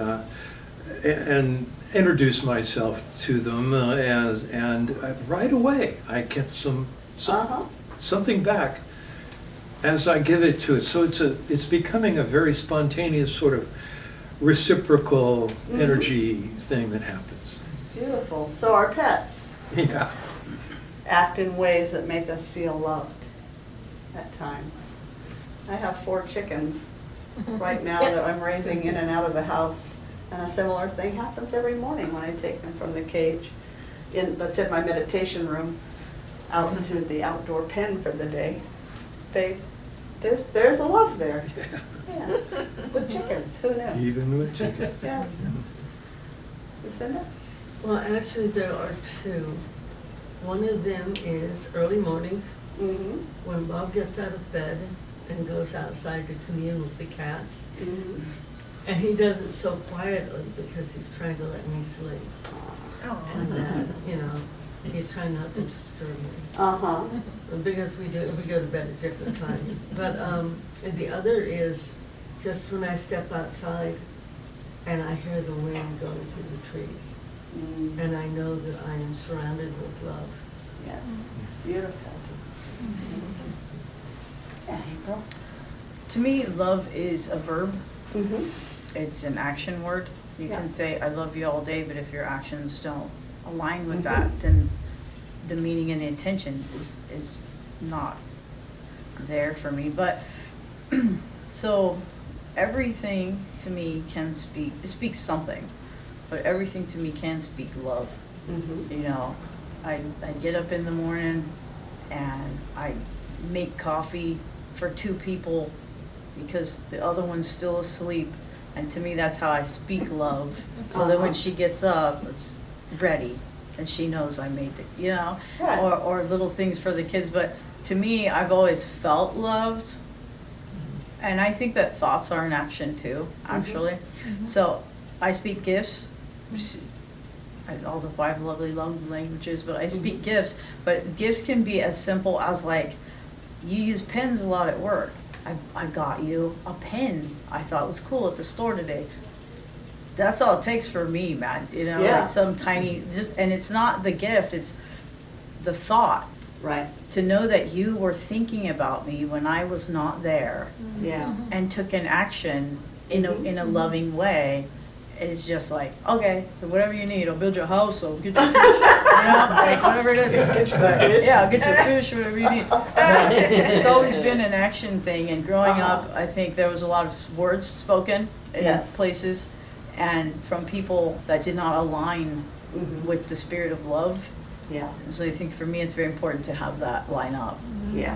introduce myself to them and right away I get something back as I give it to it. So it's becoming a very spontaneous sort of reciprocal energy thing that happens. Beautiful. So our pets Yeah. act in ways that make us feel loved at times. I have 4 chickens right now that I'm raising in and out of the house, and a similar thing happens every morning when I take them from the cage that's in my meditation room out into the outdoor pen for the day. There's a love there. Yeah. With chickens, who knew? Even with chickens. Yeah. Lucinda? Well, actually, there are 2. One of them is early mornings, Mm-hmm. when Bob gets out of bed and goes outside to commune with the cats. Mm-hmm. And he does it so quietly because he's trying to let me sleep. And that, he's trying not to disturb me. Uh-huh. Because we go to bed at different times. But and the other is just when I step outside and I hear the wind going through the trees. Mm. And I know that I am surrounded with love. Yes. Beautiful. Yeah, April? To me, love is a verb. Mm-hmm. It's an action word. You Yeah. can say, I love you all day, but if your actions don't align with Mhm. that, then the meaning and the intention is not there for me. But, so everything to me it speaks something, but everything to me can speak love. Mm-hmm. I get up in the morning and I make coffee for two people because the other one's still asleep. And to me, that's how I speak love. So that when she gets up, it's ready, and she knows I made it, you know? Right. Or little things for the kids. But to me, I've always felt loved. And I think that thoughts are an action too, actually. So I speak gifts, all the 5 lovely love languages, but I speak gifts. But gifts can be as simple as like, you use pens a lot at work. I got you a pen I thought was cool at the store today. That's all it takes for me, man, you know, Yeah. like some tiny, and it's not the gift, it's the thought. Right. To know that you were thinking about me when I was not there Yeah. and took an action in a loving way, is just like, okay, whatever you need, I'll build your house, I'll get you fish, you know, like whatever it is. Yeah, I'll get you fish, whatever you need. But it's always been an action thing, and growing up, I think there was a lot of words spoken in Yes. places, and from people that did not align with the spirit of love. Yeah. So I think for me, it's very important to have that line up. Yeah.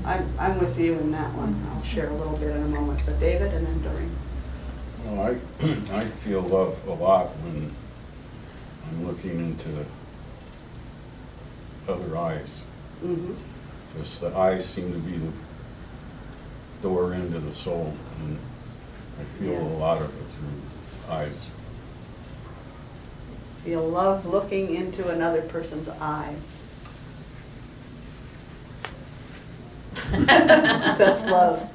I'm with you in that one. I'll share a little bit in a moment, but David and then Doreen. Well, I feel love a lot when I'm looking into other eyes. Just the eyes seem to be the door into the soul, and I feel a lot of it through eyes. Feel love looking into another person's eyes. That's love.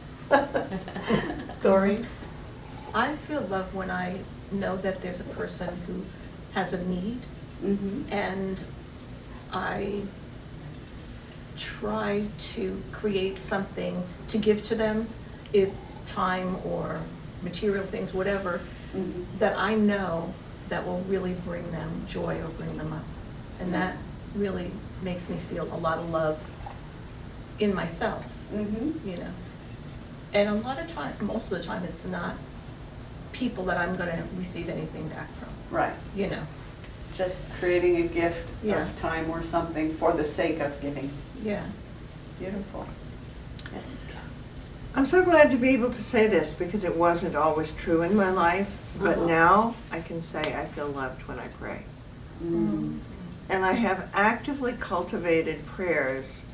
Doreen? I feel love when I know that there's a person who has a need, and I try to create something to give to them, if time or material things, whatever, that I know that will really bring them joy or bring them up. And that really makes me feel a lot of love in myself, you know. And a lot of time, most of the time, it's not people that I'm gonna receive anything back from. Right. You know. Just creating a gift Yeah. of time or something for the sake of giving. Yeah. Beautiful. I'm so glad to be able to say this because it wasn't always true in my life, but now I can say I feel loved when I pray. And I have actively cultivated prayers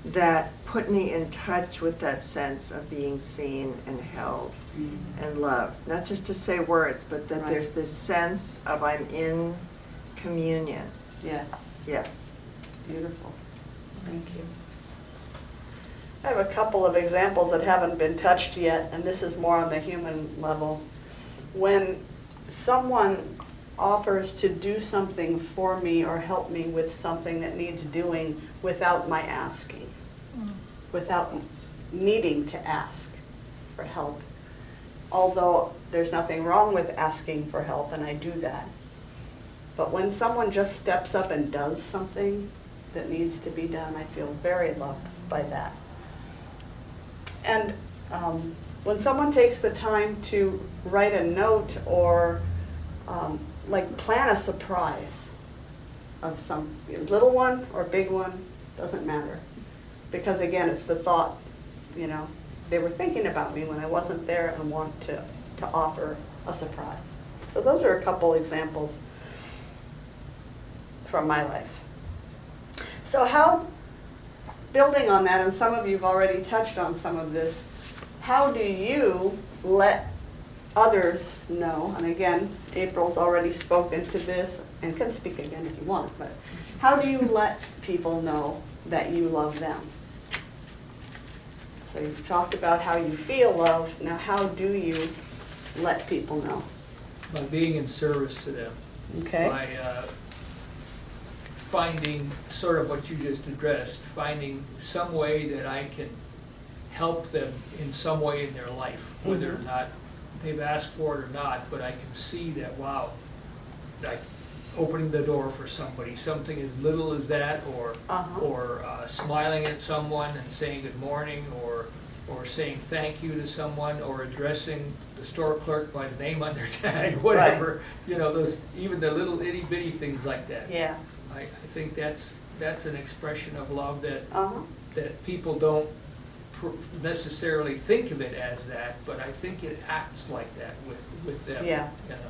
that put me in touch with that sense of being seen and held and loved. Not just to say words, but that there's this sense of I'm in communion. Yes. Yes. Beautiful. Thank you. I have a couple of examples that haven't been touched yet, and this is more on the human level. When someone offers to do something for me or help me with something that needs doing without my asking, without needing to ask for help, although there's nothing wrong with asking for help, and I do that. But when someone just steps up and does something that needs to be done, I feel very loved by that. And when someone takes the time to write a note or like plan a surprise of some little one or big one, doesn't matter. Because again, it's the thought, you know, they were thinking about me when I wasn't there and want to offer a surprise. So those are a couple examples from my life. So how, building on that, and some of you've already touched on some of this, how do you let others know, and again, April's already spoken to this, and can speak again if you want, but how do you let people know that you love them? So you've talked about how you feel love, now how do you let people know? By being in service to them. Okay. By finding sort of what you just addressed, finding some way that I can help them in some way in their life, whether or not they've asked for it or not, but I can see that, wow, like opening the door for somebody, something as little as that, or smiling at someone and saying good morning, or saying thank you to someone, or addressing the store clerk by the name on their tag, whatever, you know, those, even the little itty bitty things like that. Yeah. I think that's an expression of love that that people don't necessarily think of it as that, but I think it acts like that with them. Yeah. You know.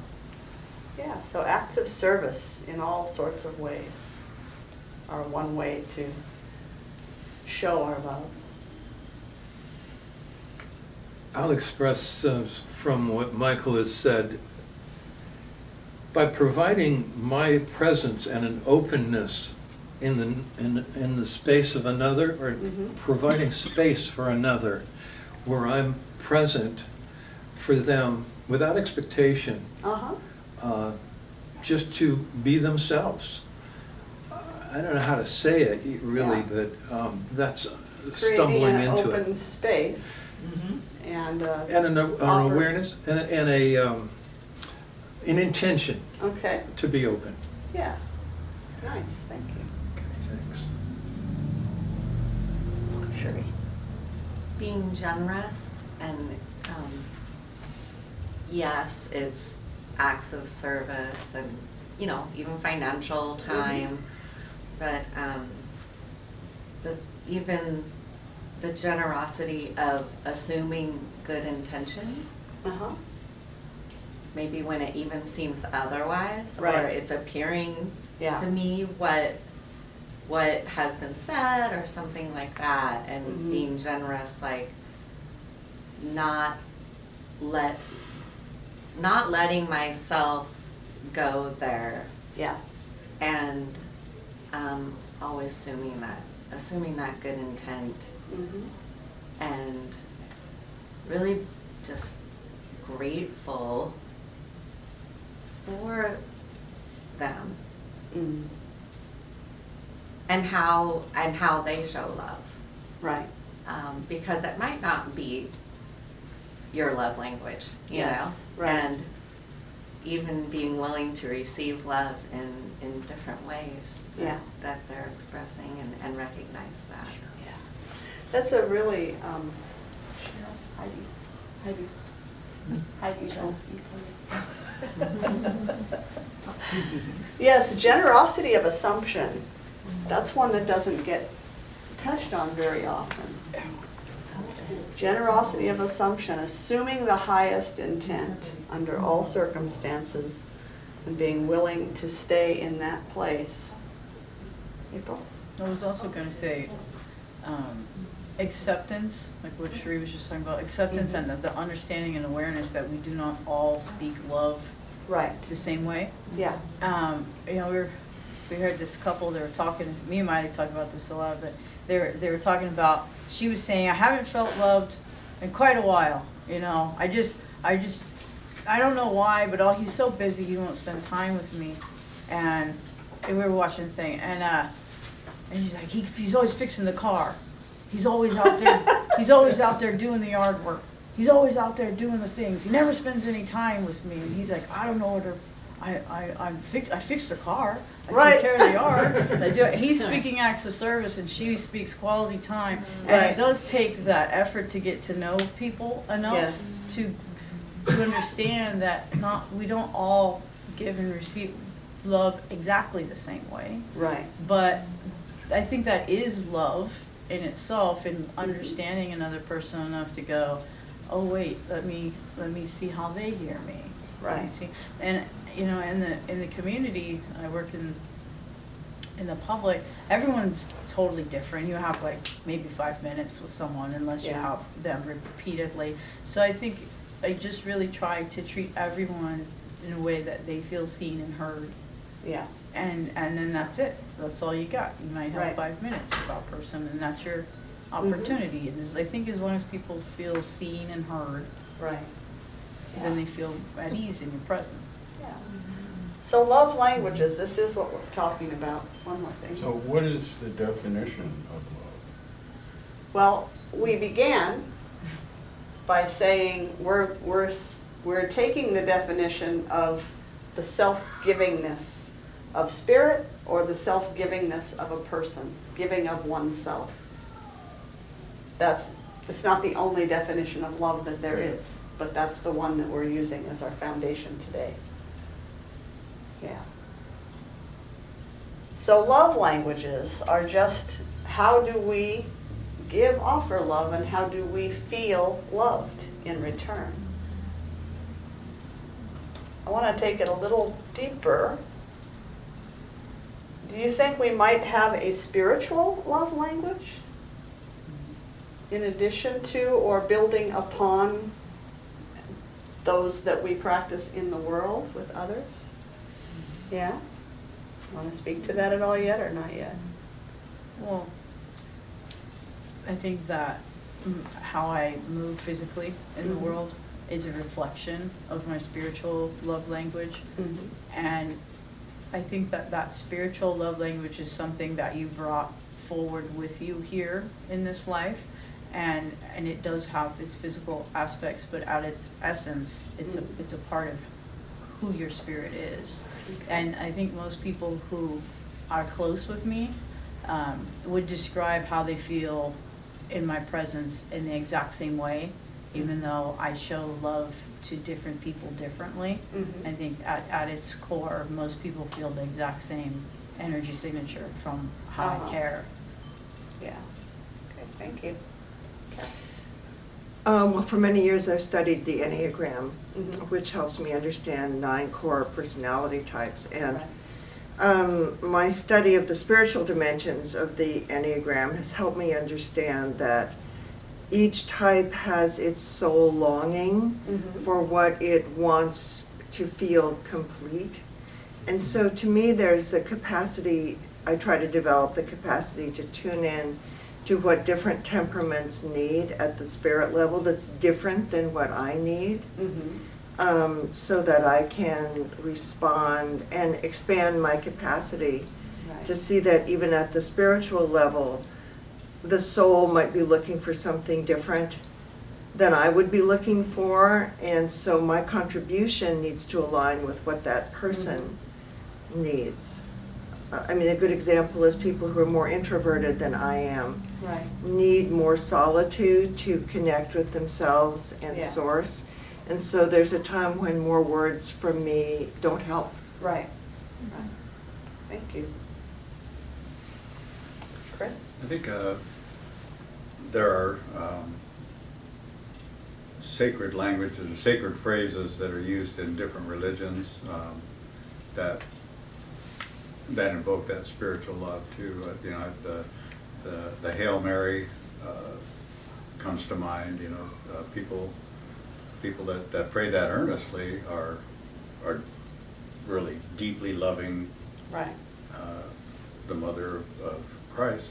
Yeah, so acts of service in all sorts of ways are one way to show our love. I'll express from what Michael has said, by providing my presence and an openness in the space of another, or providing space for another, where I'm present for them without expectation, just to be themselves. I don't know how to say it really, but that's stumbling Creating an into it. open space and And an awareness and an intention Okay, to be open. yeah. Nice, thank you. Thanks. Sherry. Being generous and, yes, it's acts of service and, even financial time, but even the generosity of assuming good intention, maybe when it even seems otherwise, or Right. it's appearing Yeah. to me what has been said or something like that, and being generous, like not letting myself go there, Yeah. and always assuming that good intent, and really just grateful for them and how they show love. Right. Because it might not be your love language, you Yes, know? right. And even being willing to receive love in different ways that they're expressing and recognize that. Yeah. That's a really, Heidi Schultz. Yes, generosity of assumption. That's one that doesn't get touched on very often. Generosity of assumption, assuming the highest intent under all circumstances and being willing to stay in that place. April? I was also going to say acceptance, like what Sheree was just talking about, acceptance and the understanding and awareness that we do not all speak love Right. the same way. Yeah. We heard this couple, they were talking, me and Miley talked about this a lot, but they were talking about, she was saying, I haven't felt loved in quite a while, I don't know why, but he's so busy, he won't spend time with me. And we were watching the thing, and he's like, he's always fixing the car. He's always out there doing the yard work. He's always out there doing the things. He never spends any time with me. And he's like, I don't know what I fixed her car. I take care of the yard. I do it. He's speaking acts of service, and she speaks quality time. And it does take that effort to get to know people enough to understand that we don't all give and receive love exactly the same way. Right. But I think that is love in itself, in understanding another person enough to go, oh wait, let me see how they hear me. Right. See? And in the community, I work in the public, everyone's totally different. You have like maybe 5 minutes with someone unless you have them repeatedly. So I think I just really try to treat everyone in a way that they feel seen and heard. Yeah. And then that's it. That's all you got. You might have Right. 5 minutes with that person, and that's your opportunity. And I think as long as people feel seen and heard, Right. then they feel at ease in your presence. Yeah. So love languages, this is what we're talking about. One more thing. So what is the definition of love? Well, we began by saying we're taking the definition of the self-givingness of spirit or the self-givingness of a person, giving of oneself. It's not the only definition of love that there is, but that's the one that we're using as our foundation today. Yeah. So love languages are just how do we offer love, and how do we feel loved in return? I want to take it a little deeper. Do you think we might have a spiritual love language in addition to or building upon those that we practice in the world with others? Yeah? Want to speak to that at all yet or not yet? Well, I think that how I move physically in the world is a reflection of my spiritual love language. And I think that that spiritual love language is something that you brought forward with you here in this life. And it does have its physical aspects, but at its essence, it's a part of who your spirit is. And I think most people who are close with me would describe how they feel in my presence in the exact same way, even though I show love to different people differently. I think at its core, most people feel the exact same energy signature from how I care. Yeah. Okay, thank you. Well, for many years I've studied the Enneagram, which helps me understand 9 core personality types. And my study of the spiritual dimensions of the Enneagram has helped me understand that each type has its soul longing for what it wants to feel complete. And so to me there's a capacity, I try to develop the capacity to tune in to what different temperaments need at the spirit level that's different than what I need, so that I can respond and expand my capacity to see that even at the spiritual level, the soul might be looking for something different than I would be looking for, and so my contribution needs to align with what that person needs. I mean, a good example is people who are more introverted than I am need more solitude to connect with themselves and source. And so there's a time when more words from me don't help. Right. Thank you. Chris? I think there are sacred languages, sacred phrases that are used in different religions that invoke that spiritual love too. You know, the Hail Mary comes to mind. You know, people that pray that earnestly are really deeply loving the Mother of Christ.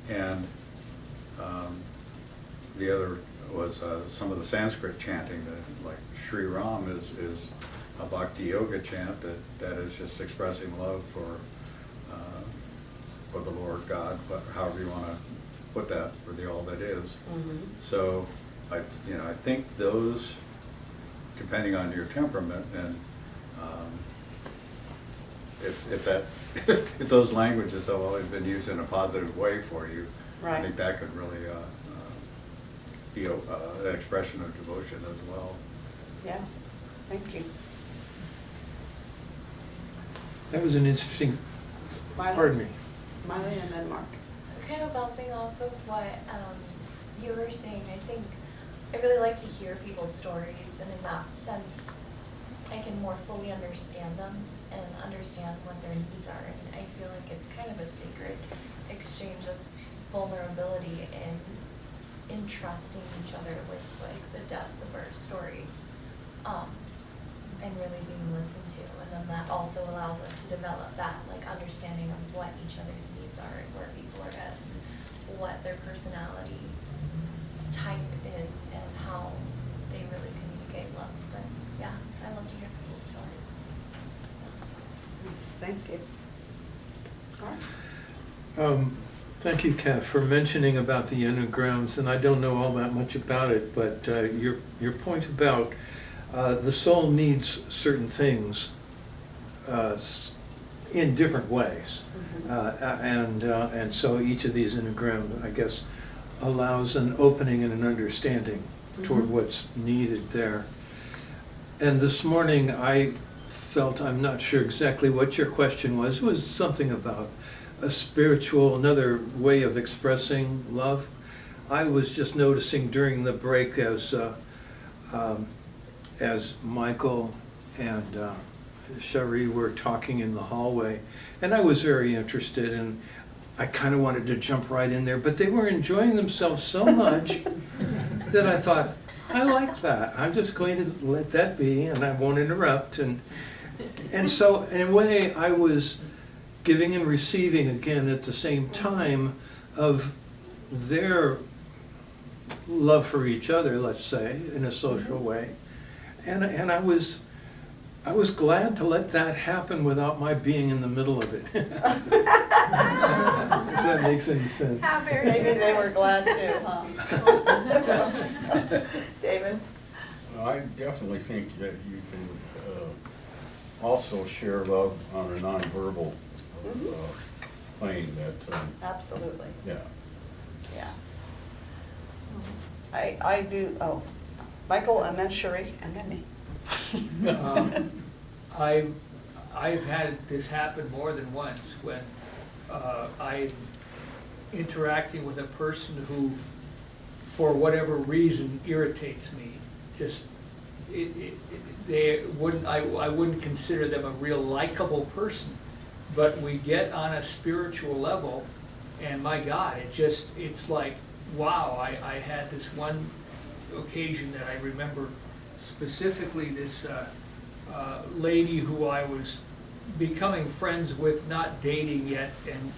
And the other was some of the Sanskrit chanting, that like Sri Ram is a bhakti yoga chant that is just expressing love for the Lord God, however you want to put that, for the all that is. So I think those, depending on your temperament, and if those languages have always been used in a positive way for you, I think that could really be an expression of devotion as well. Yeah, thank you. That was an interesting, pardon me. Miley and then Mark. Kind of bouncing off of what you were saying, I think I really like to hear people's stories, and in that sense I can more fully understand them and understand what their needs are, and I feel like it's kind of a sacred exchange of vulnerability and entrusting each other with like the depth of our stories, and really being listened to, and then that also allows us to develop that like understanding of what each other's needs are and where people are at, and what their personality type is and how they really communicate love. But yeah, I love to hear people's stories. Yes, thank you. Thank you, Kath, for mentioning about the enneagrams, and I don't know all that much about it, but your point about the soul needs certain things in different ways, and so each of these enneagrams, I guess, allows an opening and an understanding toward what's needed there. And this morning I felt, I'm not sure exactly what your question was. It was something about a spiritual, another way of expressing love. I was just noticing during the break as Michael and Cherie were talking in the hallway, and I was very interested, and I kind of wanted to jump right in there, but they were enjoying themselves so much that I thought, I like that. I'm just going to let that be, and I won't interrupt. And so, in a way, I was giving and receiving again at the same time of their love for each other, let's say, in a social way. And I was glad to let that happen without my being in the middle of it. If that makes any sense. How very Maybe they were glad too, huh? David? Well, I definitely think that you can also share love on a nonverbal plane. That Absolutely. yeah. Yeah. I do, Michael and then Cherie and then me. I've had this happen more than once when I'm interacting with a person who, for whatever reason, irritates me. Just I wouldn't consider them a real likable person, but we get on a spiritual level, and my God, it's like, wow. I had this one occasion that I remember specifically, this lady who I was becoming friends with, not dating yet, and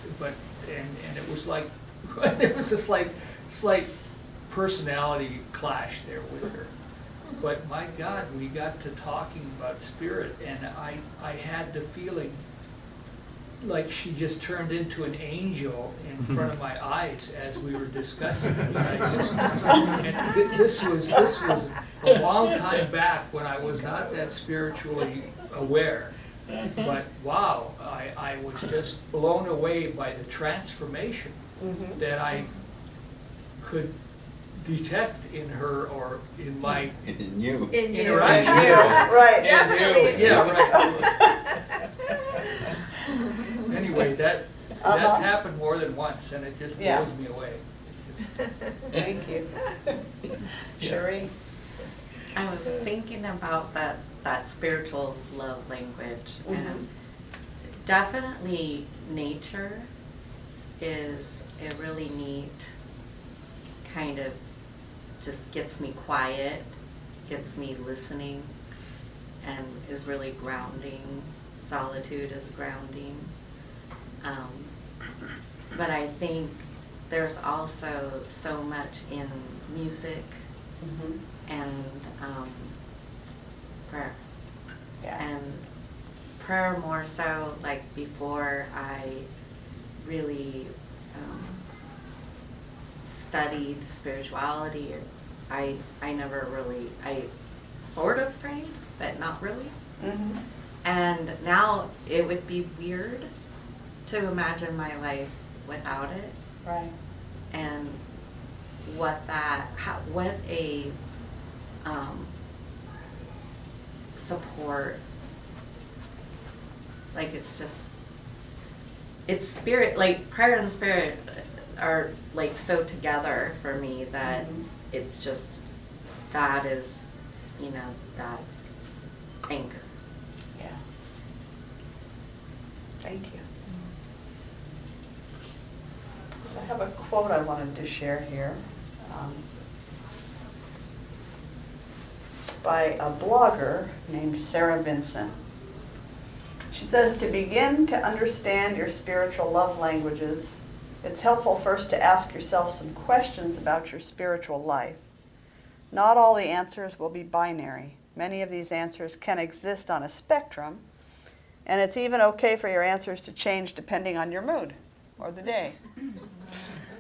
it was like there was a slight personality clash there with her. But my God, we got to talking about spirit, and I had the feeling like she just turned into an angel in front of my eyes as we were discussing it. This was a long time back when I was not that spiritually aware. But wow, I was just blown away by the transformation that I could detect in her, or in my In you. interaction. Right. Definitely. Yeah, right. Anyway, that's happened more than once, and it just blows me away. Thank you. Cherie? I was thinking about that spiritual love language, and definitely nature is a really neat kind of, just gets me quiet, gets me listening, and is really grounding. Solitude is grounding. But I think there's also so much in music and prayer. Yeah. And prayer more so, like before I really studied spirituality, I never really, I sort of prayed, but not really. And now it would be weird to imagine my life without it. Right. And what a support, like it's spirit, like prayer and spirit are like so together for me that it's just, that is, that anchor. Yeah. Thank you. So I have a quote I wanted to share here. It's by a blogger named Sarah Vincent. She says, to begin to understand your spiritual love languages, it's helpful first to ask yourself some questions about your spiritual life. Not all the answers will be binary. Many of these answers can exist on a spectrum, and it's even okay for your answers to change depending on your mood or the day.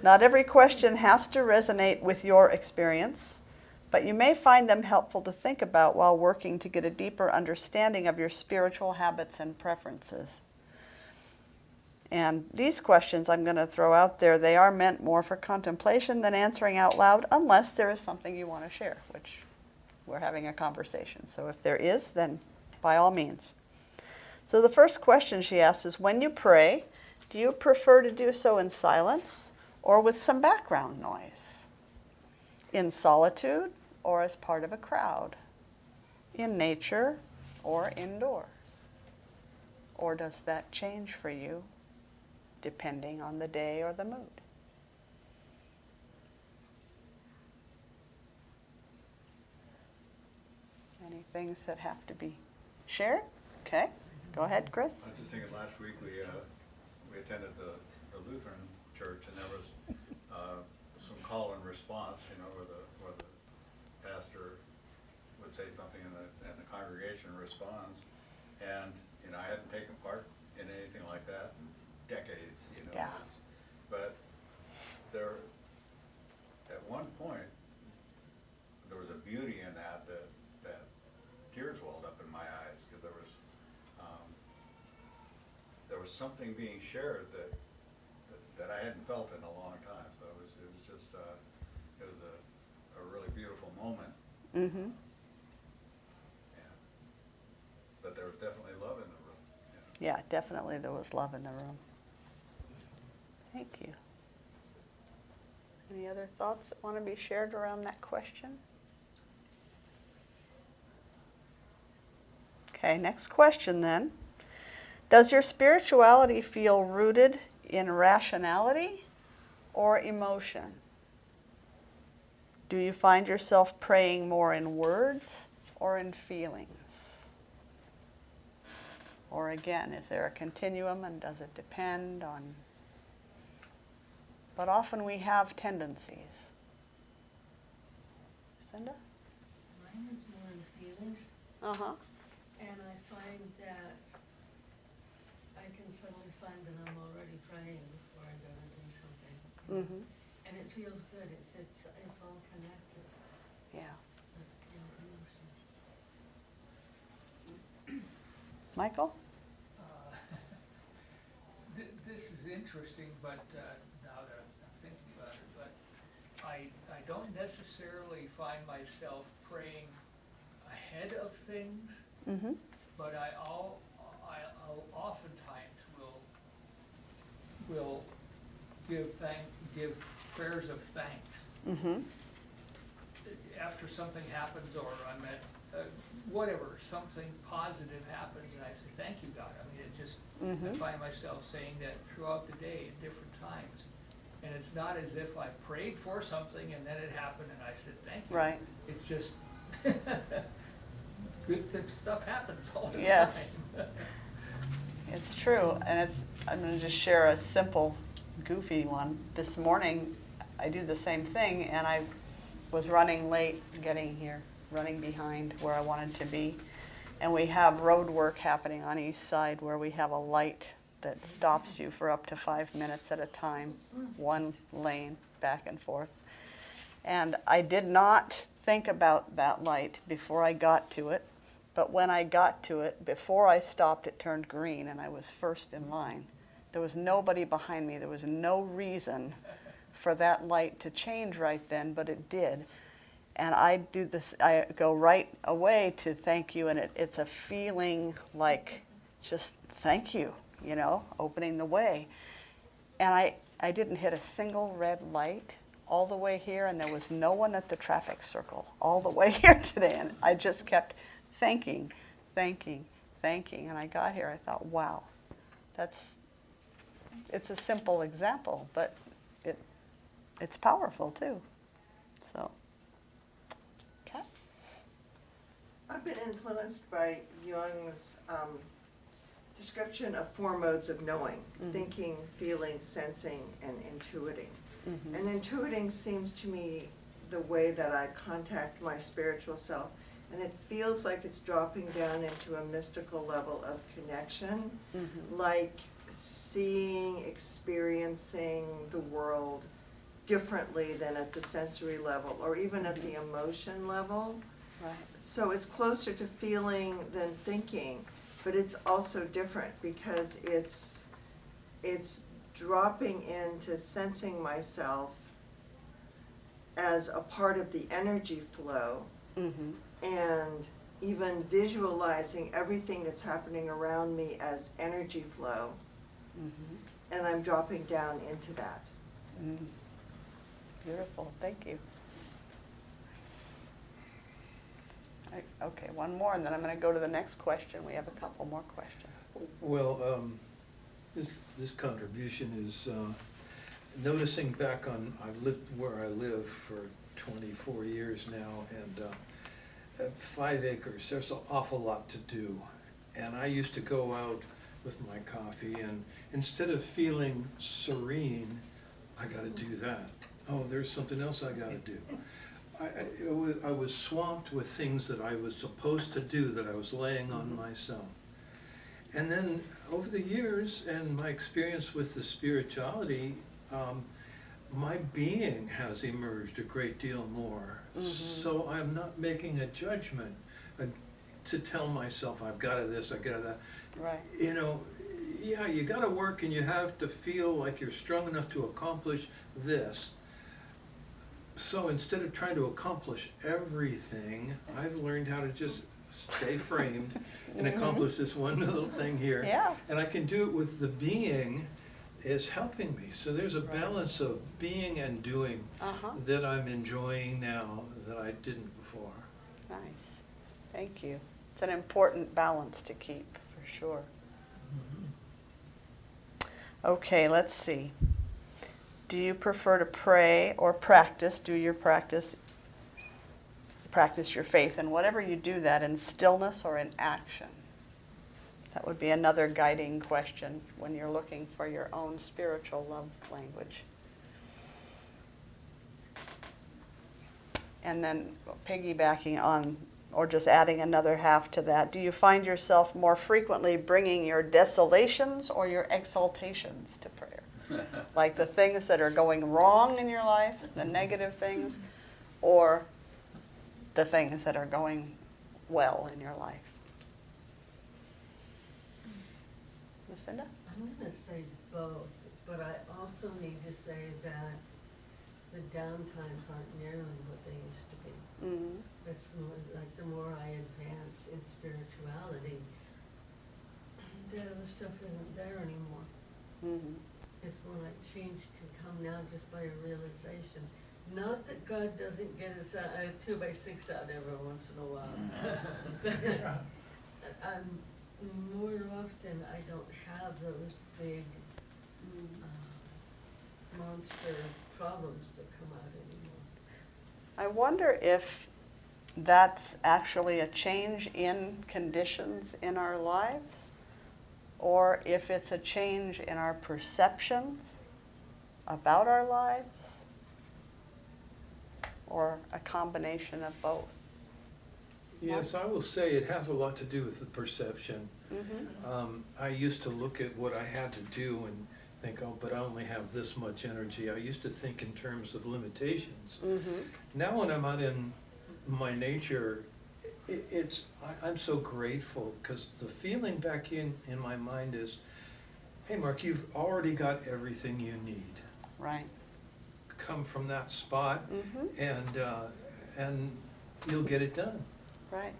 Not every question has to resonate with your experience, but you may find them helpful to think about while working to get a deeper understanding of your spiritual habits and preferences. And these questions I'm going to throw out there, they are meant more for contemplation than answering out loud, unless there is something you want to share, which we're having a conversation. So if there is, then by all means. So the first question she asks is, when you pray, do you prefer to do so in silence or with some background noise? in solitude or as part of a crowd, in nature or indoors? Or does that change for you depending on the day or the mood? Any things that have to be shared? Okay, go ahead, Chris. I was just thinking, last week we attended the Lutheran church, and there was some call and response, where the pastor would say something and the congregation responds. And I hadn't taken part in anything like that in decades, Yeah. But there, at one point, there was a beauty in that tears welled up in my eyes, because there was something being shared that I hadn't felt in a long time. So it was just it was a really beautiful moment. Mm-hmm. But there was definitely love in the room. Yeah, definitely there was love in the room. Thank you. Any other thoughts that want to be shared around that question? Okay, next question then. Does your spirituality feel rooted in rationality or emotion? Do you find yourself praying more in words or in feelings? Or again, is there a continuum, and does it depend on? But often we have tendencies. Cinda? Mine is more in feelings. Uh-huh. And I find that I can suddenly find that I'm already praying before I go to do something. Mm-hmm. And it feels good. It's all connected. Yeah. Emotions. Michael? This is interesting, but now that I'm thinking about it, but I don't necessarily find myself praying ahead of things, Mm-hmm. but I'll oftentimes will give prayers of thanks. Mm-hmm. After something happens, or I'm at whatever, something positive happens, and I say, thank you, God. I mean, it just, Mm-hmm. I find myself saying that throughout the day at different times. And it's not as if I prayed for something and then it happened and I said, thank you. Right. It's just, good stuff happens all the Yes. time. It's true, and I'm going to just share a simple, goofy one. This morning, I do the same thing, and I was running late getting here, running behind where I wanted to be. And we have road work happening on each side where we have a light that stops you for up to 5 minutes at a time, one lane back and forth. And I did not think about that light before I got to it, but when I got to it, before I stopped, it turned green and I was first in line. There was nobody behind me. There was no reason for that light to change right then, but it did. And I do this, I go right away to thank you, and it's a feeling like just thank you, opening the way. And I didn't hit a single red light all the way here, and there was no one at the traffic circle all the way here today. And I just kept thanking. And I got here, I thought, wow, it's a simple example, but it's powerful too. So. I've been influenced by Jung's description of 4 modes of knowing: Mm-hmm. thinking, feeling, sensing, and intuiting. Mm-hmm. And intuiting seems to me the way that I contact my spiritual self, and it feels like it's dropping down into a mystical level of connection, Mm-hmm. like seeing, experiencing the world differently than at the sensory level, or even at the emotion level. Right. So it's closer to feeling than thinking, but it's also different because it's dropping into sensing myself as a part of the energy flow, Mm-hmm. and even visualizing everything that's happening around me as energy flow, Mm-hmm. and I'm dropping down into that. Mm. Beautiful, thank you. Okay, one more, and then I'm going to go to the next question. We have a couple more questions. Well, this contribution is noticing back on, I've lived where I live for 24 years now, and 5 acres, there's an awful lot to do. And I used to go out with my coffee, and instead of feeling serene, I gotta do that. Oh, there's something else I gotta do. I was swamped with things that I was supposed to do that I was laying on myself. And then over the years and my experience with the spirituality, my being has emerged a great deal more. So I'm not making a judgment to tell myself I've got to this, I got to that. Right. You know, yeah, you got to work and you have to feel like you're strong enough to accomplish this. So instead of trying to accomplish everything, I've learned how to just stay framed and accomplish this one little thing here. Yeah. And I can do it with the being is helping me. So there's a balance of being and doing that I'm enjoying now that I didn't before. Nice. Thank you. It's an important balance to keep, for sure. Okay, let's see. Do you prefer to pray or practice, practice your faith, and whatever you do that in stillness or in action? That would be another guiding question when you're looking for your own spiritual love language. And then piggybacking on, or just adding another half to that, do you find yourself more frequently bringing your desolations or your exaltations to prayer? Like the things that are going wrong in your life, the negative things, or the things that are going well in your life? Lucinda? I'm going to say both, but I also need to say that the downtimes aren't nearly what they used to be. Mm-hmm. It's more, like the more I advance in spirituality, the other stuff isn't there anymore. Mm-hmm. It's more like change can come now just by a realization. Not that God doesn't get us a 2x6 out every once in a while. More often I don't have those big monster problems that come out anymore. I wonder if that's actually a change in conditions in our lives, or if it's a change in our perceptions about our lives, or a combination of both. Yes, I will say it has a lot to do with the perception. Mm-hmm. I used to look at what I had to do and think, oh, but I only have this much energy. I used to think in terms of limitations. Mm-hmm. Now when I'm out in my nature, I'm so grateful, because the feeling back in my mind is, hey Mark, you've already got everything you need. Right. Come from that spot, and you'll get it done. Right.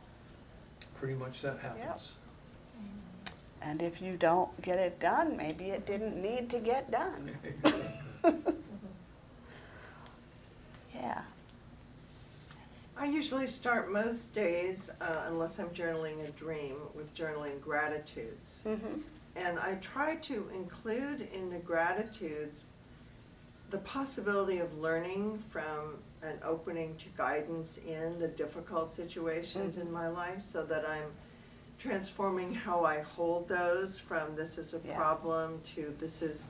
Pretty much that happens. Yep. And if you don't get it done, maybe it didn't need to get done. Yeah. I usually start most days, unless I'm journaling a dream, with journaling gratitudes. Mm-hmm. And I try to include in the gratitudes the possibility of learning from an opening to guidance in the difficult situations in my life, so that I'm transforming how I hold those from this is a problem to this is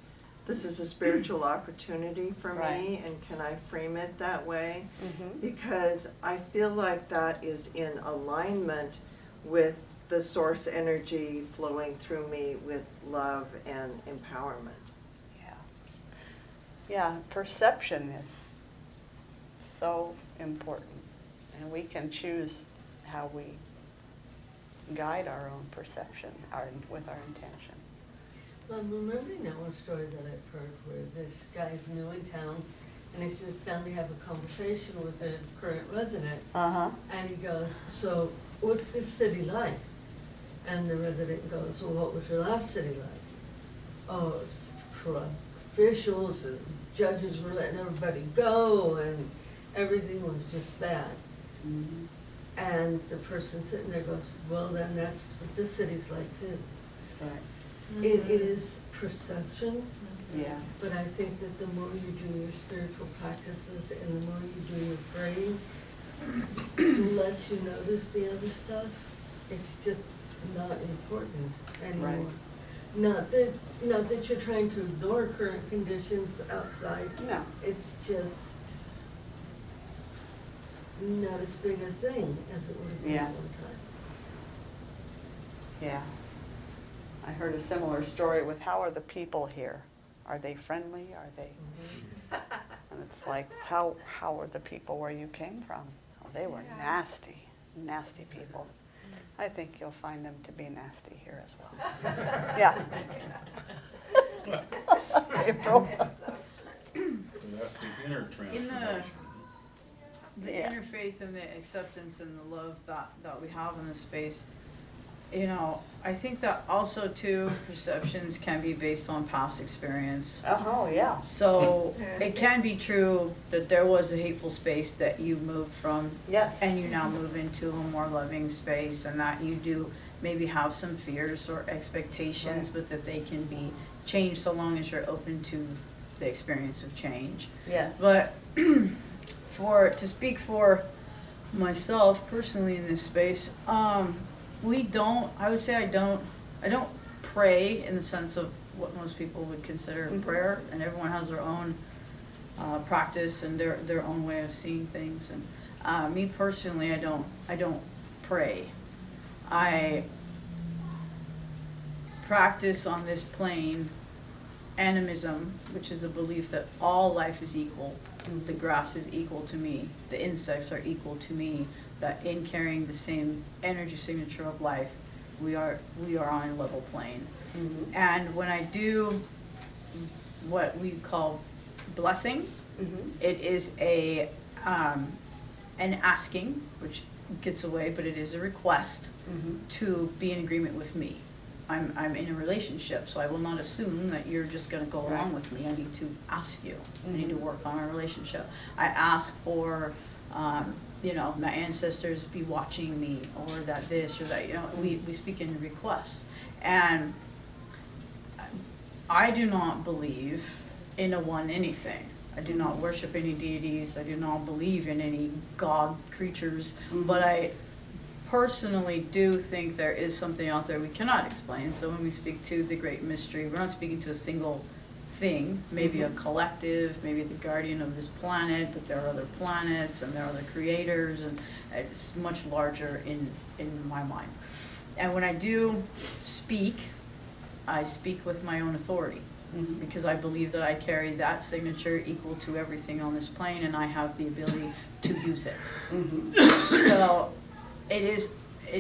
a spiritual opportunity for me, and can I frame it that way? Mm-hmm. Because I feel like that is in alignment with the source energy flowing through me with love and empowerment. Yeah, perception is so important, and we can choose how we guide our own perception with our intention. Well, I'm remembering that one story that I've heard where this guy's new in town, and he sits down to have a conversation with a current resident, and he goes, so what's this city like? And the resident goes, well, what was your last city like? Oh, it's corrupt officials and judges were letting everybody go, and everything was just bad. Mm-hmm. And the person sitting there goes, well, then that's what this city's like too. Right. It is perception, Yeah. but I think that the more you do your spiritual practices and the more you do your praying, the less you notice the other stuff. It's just not important anymore. Right. Not that you're trying to ignore current conditions outside. No. It's just not as big a thing as it would have been Yeah. at one time. Yeah. I heard a similar story with how are the people here? Are they friendly? Are they? And it's like, how are the people where you came from? Oh, they were nasty, nasty people. I think you'll find them to be nasty here as well. Yeah. April? That's the inner In transformation. the Yeah. interfaith and the acceptance and the love that we have in this space, you know, I think that also too, perceptions can be based on past experience. Oh, yeah. So it can be true that there was a hateful space that you moved from. Yes. And you now move into a more loving space, and that you do maybe have some fears or expectations, but that they can be changed so long as you're open to the experience of change. Yes. But to speak for myself personally in this space, I don't pray in the sense of what most people would consider prayer, and everyone has their own practice and their own way of seeing things. And me personally, I don't pray. I practice on this plane animism, which is a belief that all life is equal. The grass is equal to me. The insects are equal to me. That in carrying the same energy signature of life, we are on a level plane. And when I do what we call blessing, it is an asking, which gets away, but it is a request to be in agreement with me. I'm in a relationship, so I will not assume that you're just going to go along with me. I need to ask you. I need to work on our relationship. I ask for, my ancestors be watching me, or that this or that. We speak in request. And I do not believe in a one anything. I do not worship any deities. I do not believe in any god creatures. But I personally do think there is something out there we cannot explain. So when we speak to the great mystery, we're not speaking to a single thing, maybe a collective, maybe the guardian of this planet, but there are other planets and there are other creators, and it's much larger in my mind. And when I do speak, I speak with my own authority, because I believe that I carry that signature equal to everything on this plane, and I have the ability to use it. So it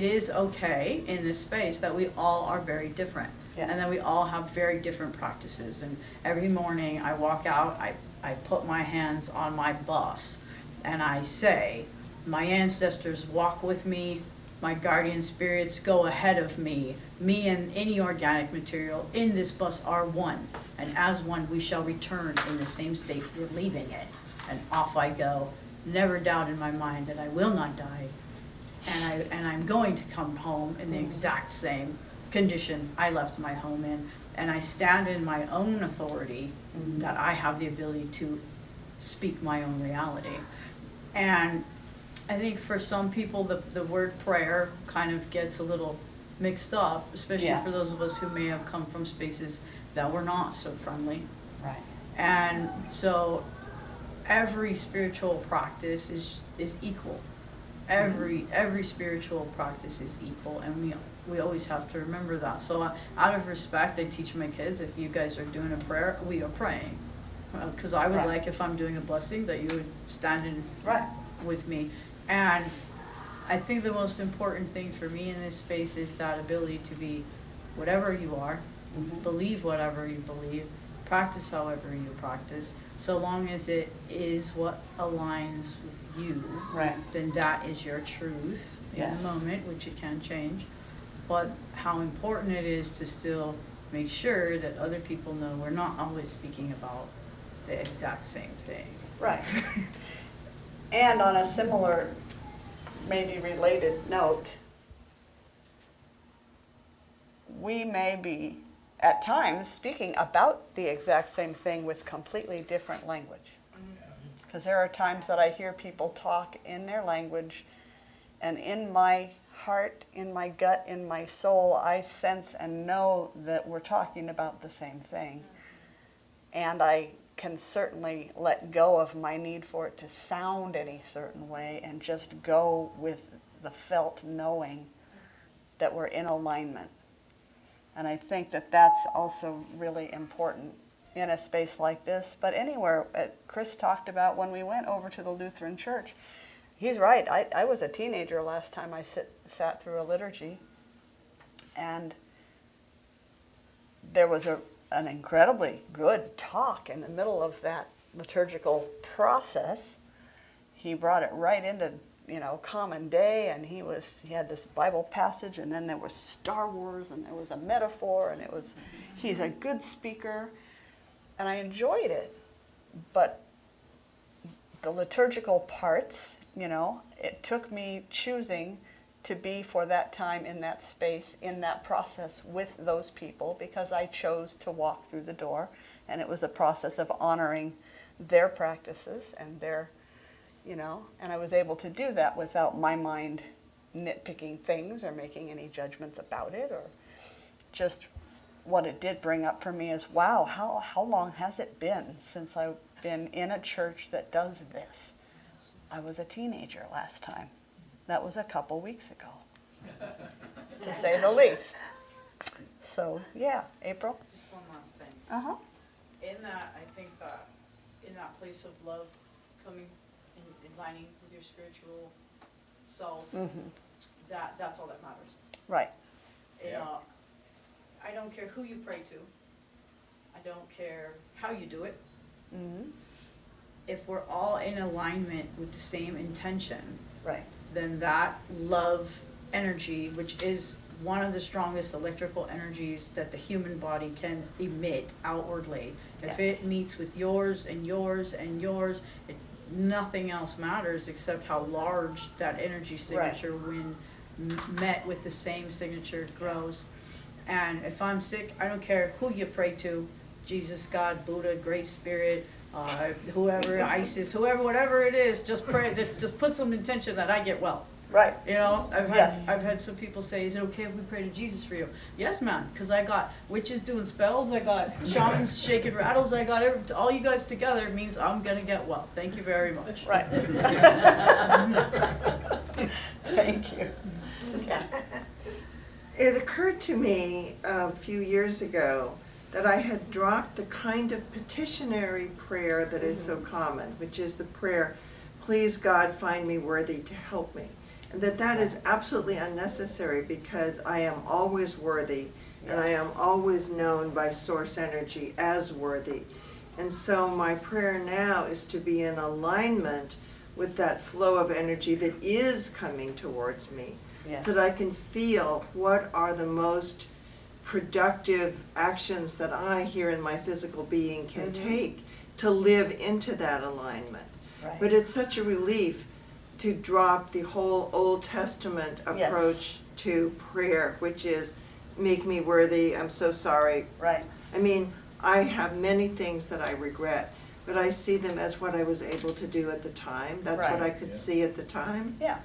is okay in this space that we all are very different. Yes. And that we all have very different practices. And every morning I walk out, I put my hands on my bus, and I say, my ancestors walk with me, my guardian spirits go ahead of me and any organic material in this bus are one. And as one, we shall return in the same state we're leaving it. And off I go, never doubt in my mind that I will not die. And I'm going to come home in the exact same condition I left my home in, and I stand in my own authority that I have the ability to speak my own reality. And I think for some people the word prayer kind of gets a little mixed up, especially for those of us who may have come from spaces that were not so friendly. Right. And so every spiritual practice is equal. Every spiritual practice is equal, and we always have to remember that. So out of respect, I teach my kids, if you guys are doing a prayer, we are praying. Because I would like, if I'm doing a blessing, that you would stand in with me. And I think the most important thing for me in this space is that ability to be whatever you are, believe whatever you believe, practice however you practice, so long as it is what aligns with you, then that is your truth in the moment, which it can change. But how important it is to still make sure that other people know we're not always speaking about the exact same thing. Right. And on a similar maybe related note, we may be at times speaking about the exact same thing with completely different language. Because there are times that I hear people talk in their language, and in my heart, in my gut, in my soul, I sense and know that we're talking about the same thing. And I can certainly let go of my need for it to sound any certain way and just go with the felt knowing that we're in alignment. And I think that that's also really important in a space like this, but anywhere. Chris talked about when we went over to the Lutheran church. He's right. I was a teenager last time I sat through a liturgy, and there was an incredibly good talk in the middle of that liturgical process. He brought it right into, common day, and he had this Bible passage, and then there was Star Wars, and there was a metaphor, and he's a good speaker, and I enjoyed it. But the liturgical parts, it took me choosing to be for that time in that space, in that process with those people, because I chose to walk through the door, and it was a process of honoring their practices and their, and I was able to do that without my mind nitpicking things or making any judgments about it, or just what it did bring up for me is, wow, how long has it been since I've been in a church that does this? I was a teenager last time. That was a couple weeks ago, to say the least. So, yeah, April? Just one last thing. Uh-huh. In that, I think that in that place of love, coming and aligning with your spiritual self, that's all that matters. Right. I don't care who you pray to. I don't care how you do it. If we're all in alignment with the same intention, right, then that love energy, which is one of the strongest electrical energies that the human body can emit outwardly. If it meets with yours and yours and yours, nothing else matters except how large that energy signature, when met with the same signature, grows. And if I'm sick, I don't care who you pray to, Jesus, God, Buddha, Great Spirit, whoever, ISIS, whoever, whatever it is, just pray. Just put some intention that I get well. Right. I've had some people say, is it okay if we pray to Jesus for you? Yes, ma'am, because I got witches doing spells, I got shamans shaking rattles, I got all you guys together means I'm gonna get well. Thank you very much. Right. Thank you. Yeah. It occurred to me a few years ago that I had dropped the kind of petitionary prayer that is so common, which is the prayer, please God find me worthy to help me. And that is absolutely unnecessary, because I am always worthy, and I am always known by source energy as worthy. And so my prayer now is to be in alignment with that flow of energy that is coming towards me, so that I can feel what are the most productive actions that I here in my physical being can take to live into that alignment. Right. But it's such a relief to drop the whole Old Testament approach to prayer, which is, make me worthy, I'm so sorry. Right. I mean, I have many things that I regret, but I see them as what I was able to do at the time. That's what I could see at the time. Yeah.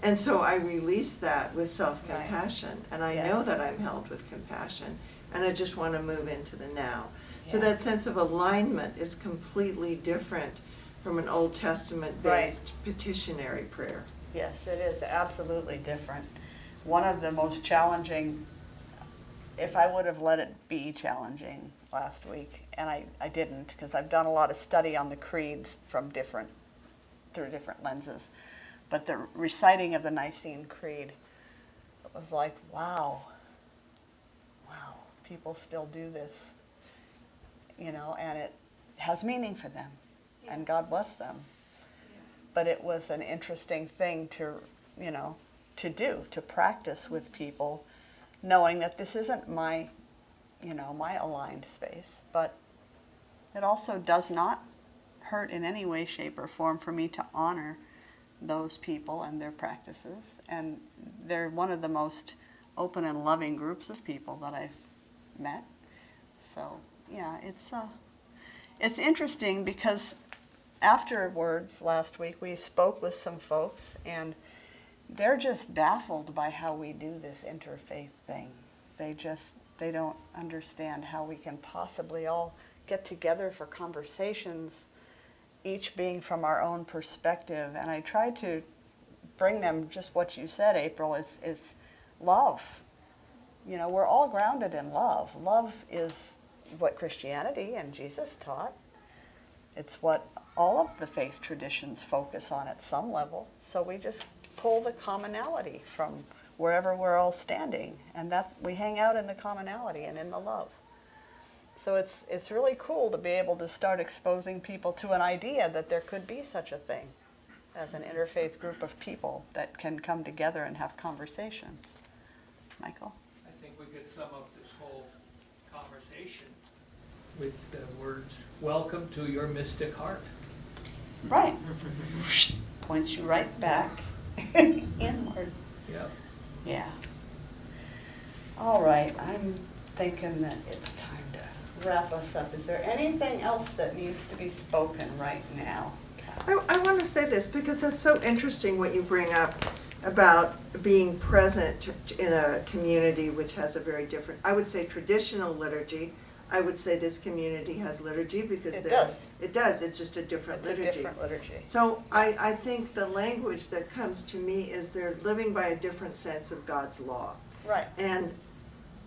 And so I release that with self-compassion, and I know that I'm held with compassion, and I just want to move into the now. So that sense of alignment is completely different from an Old Testament-based petitionary prayer. Yes, it is absolutely different. One of the most challenging, if I would have let it be challenging last week, and I didn't, because I've done a lot of study on the creeds through different lenses. But the reciting of the Nicene Creed, it was like, wow, people still do this, and it has meaning for them, and God bless them. But it was an interesting thing to do, to practice with people, knowing that this isn't my aligned space, but it also does not hurt in any way, shape, or form for me to honor those people and their practices, and they're one of the most open and loving groups of people that I've met. So yeah, it's interesting because afterwards last week we spoke with some folks, and they're just baffled by how we do this interfaith thing. They don't understand how we can possibly all get together for conversations, each being from our own perspective. And I try to bring them just what you said, April, is love. You know, we're all grounded in love. Love is what Christianity and Jesus taught. It's what all of the faith traditions focus on at some level. So we just pull the commonality from wherever we're all standing, and we hang out in the commonality and in the love. So it's really cool to be able to start exposing people to an idea that there could be such a thing as an interfaith group of people that can come together and have conversations. Michael? I think we could sum up this whole conversation with the words, "Welcome to your mystic heart." Right. Points you right back inward. Yep. Yeah. All right, I'm thinking that it's time to wrap us up. Is there anything else that needs to be spoken right now? I want to say this because that's so interesting what you bring up about being present in a community which has a very different, I would say, traditional liturgy. I would say this community has liturgy because It does. It does. It's just a different It's liturgy. a different liturgy. So I think the language that comes to me is they're living by a different sense of God's law. Right. And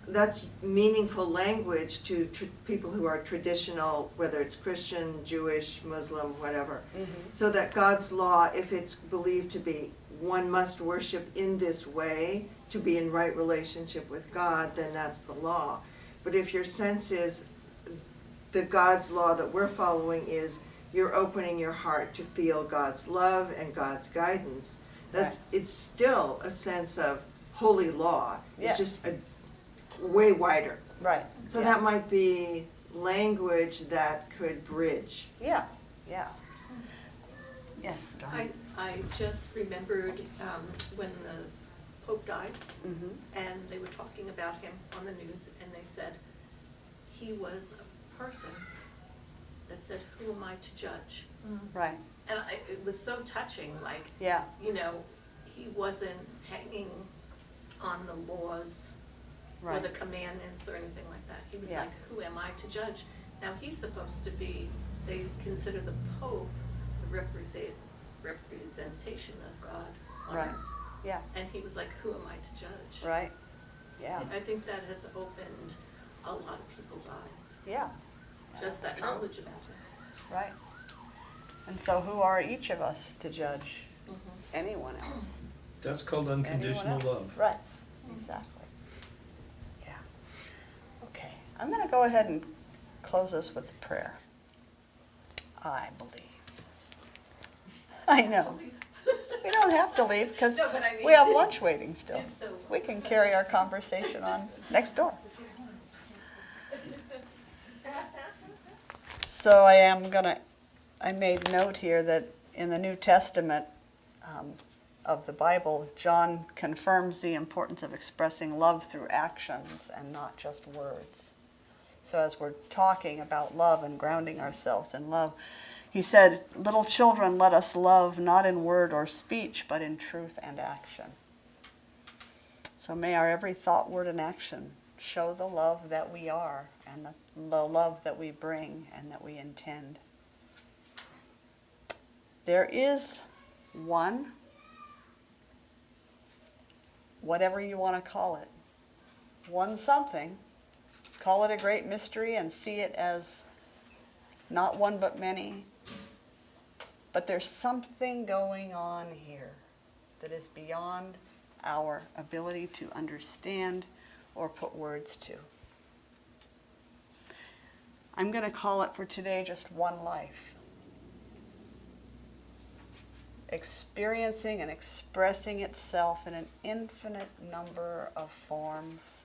that's meaningful language to people who are traditional, whether it's Christian, Jewish, Muslim, whatever. Mm-hmm. So that God's law, if it's believed to be one must worship in this way to be in right relationship with God, then that's the law. But if your sense is the God's law that we're following is you're opening your heart to feel God's love and God's guidance, it's still a sense of holy law. Yes. It's just a way wider. Right. So Yeah. that might be language that could bridge. Yeah, yeah. Yes, Dawn. I just remembered when the Pope died, Mhm. and they were talking about him on the news, and they said he was a person that said, "Who am I to judge?" Right. And it was so touching, like, Yeah. you know, he wasn't hanging on the laws or Right. the commandments or anything like that. He was Yeah. like, "Who am I to judge?" Now, he's supposed to be, they consider the Pope the representation of God on Right. earth. Yeah. And he was like, "Who am I to judge?" Right. Yeah. I think that has opened a lot of people's eyes, Yeah. just that That's true. knowledge about it. Right. And so who are each of us to judge Mhm. anyone else? That's called Anyone unconditional else? love. Right. Exactly. Yeah. Okay. I'm going to go ahead and close us with prayer. I believe. I know. We don't have to leave because No, but I mean- we have lunch waiting still. It's so- We can carry our conversation on next door. So I made note here that in the New Testament of the Bible, John confirms the importance of expressing love through actions and not just words. So as we're talking about love and grounding ourselves in love, he said, "Little children, let us love not in word or speech, but in truth and action." So may our every thought, word, and action show the love that we are and the love that we bring and that we intend. There is one, whatever you want to call it, one something, call it a great mystery and see it as not one but many, but there's something going on here that is beyond our ability to understand or put words to. I'm going to call it for today just one life. Experiencing and expressing itself in an infinite number of forms,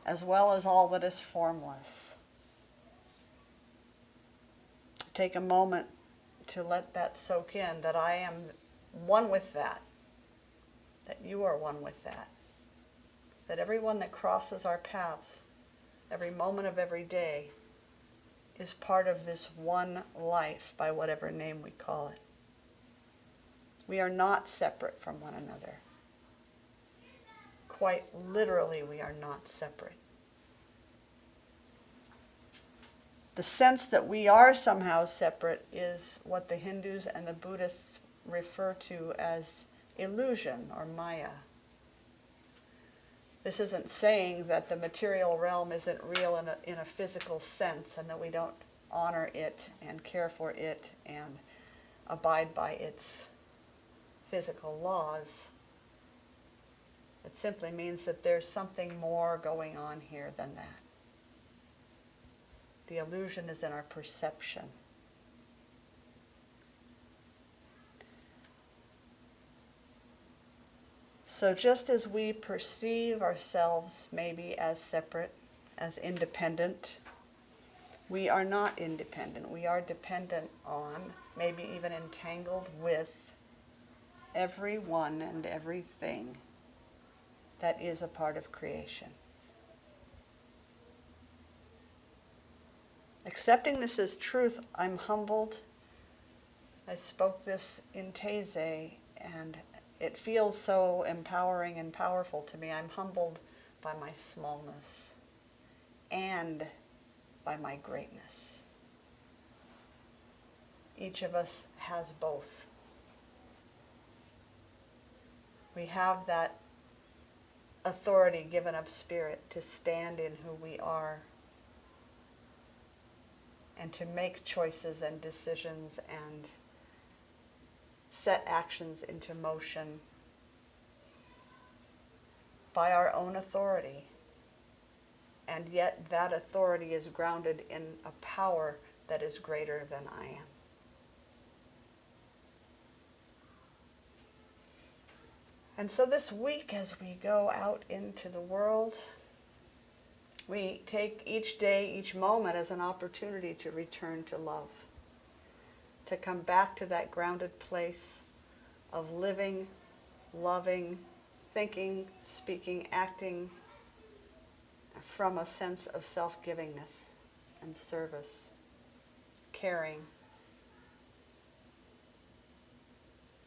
as well as all that is formless. Take a moment to let that soak in, that I am one with that you are one with that everyone that crosses our paths, every moment of every day, is part of this one life, by whatever name we call it. We are not separate from one another. Quite literally, we are not separate. The sense that we are somehow separate is what the Hindus and the Buddhists refer to as illusion or Maya. This isn't saying that the material realm isn't real in a physical sense and that we don't honor it and care for it and abide by its physical laws. It simply means that there's something more going on here than that. The illusion is in our perception. So just as we perceive ourselves maybe as separate, as independent, we are not independent. We are dependent on, maybe even entangled with, everyone and everything that is a part of creation. Accepting this as truth, I'm humbled. I spoke this in Taizé, and it feels so empowering and powerful to me. I'm humbled by my smallness and by my greatness. Each of us has both. We have that authority given of Spirit to stand in who we are and to make choices and decisions and set actions into motion by our own authority. And yet that authority is grounded in a power that is greater than I am. And so this week, as we go out into the world, we take each day, each moment as an opportunity to return to love, to come back to that grounded place of living, loving, thinking, speaking, acting from a sense of self-givingness and service, caring.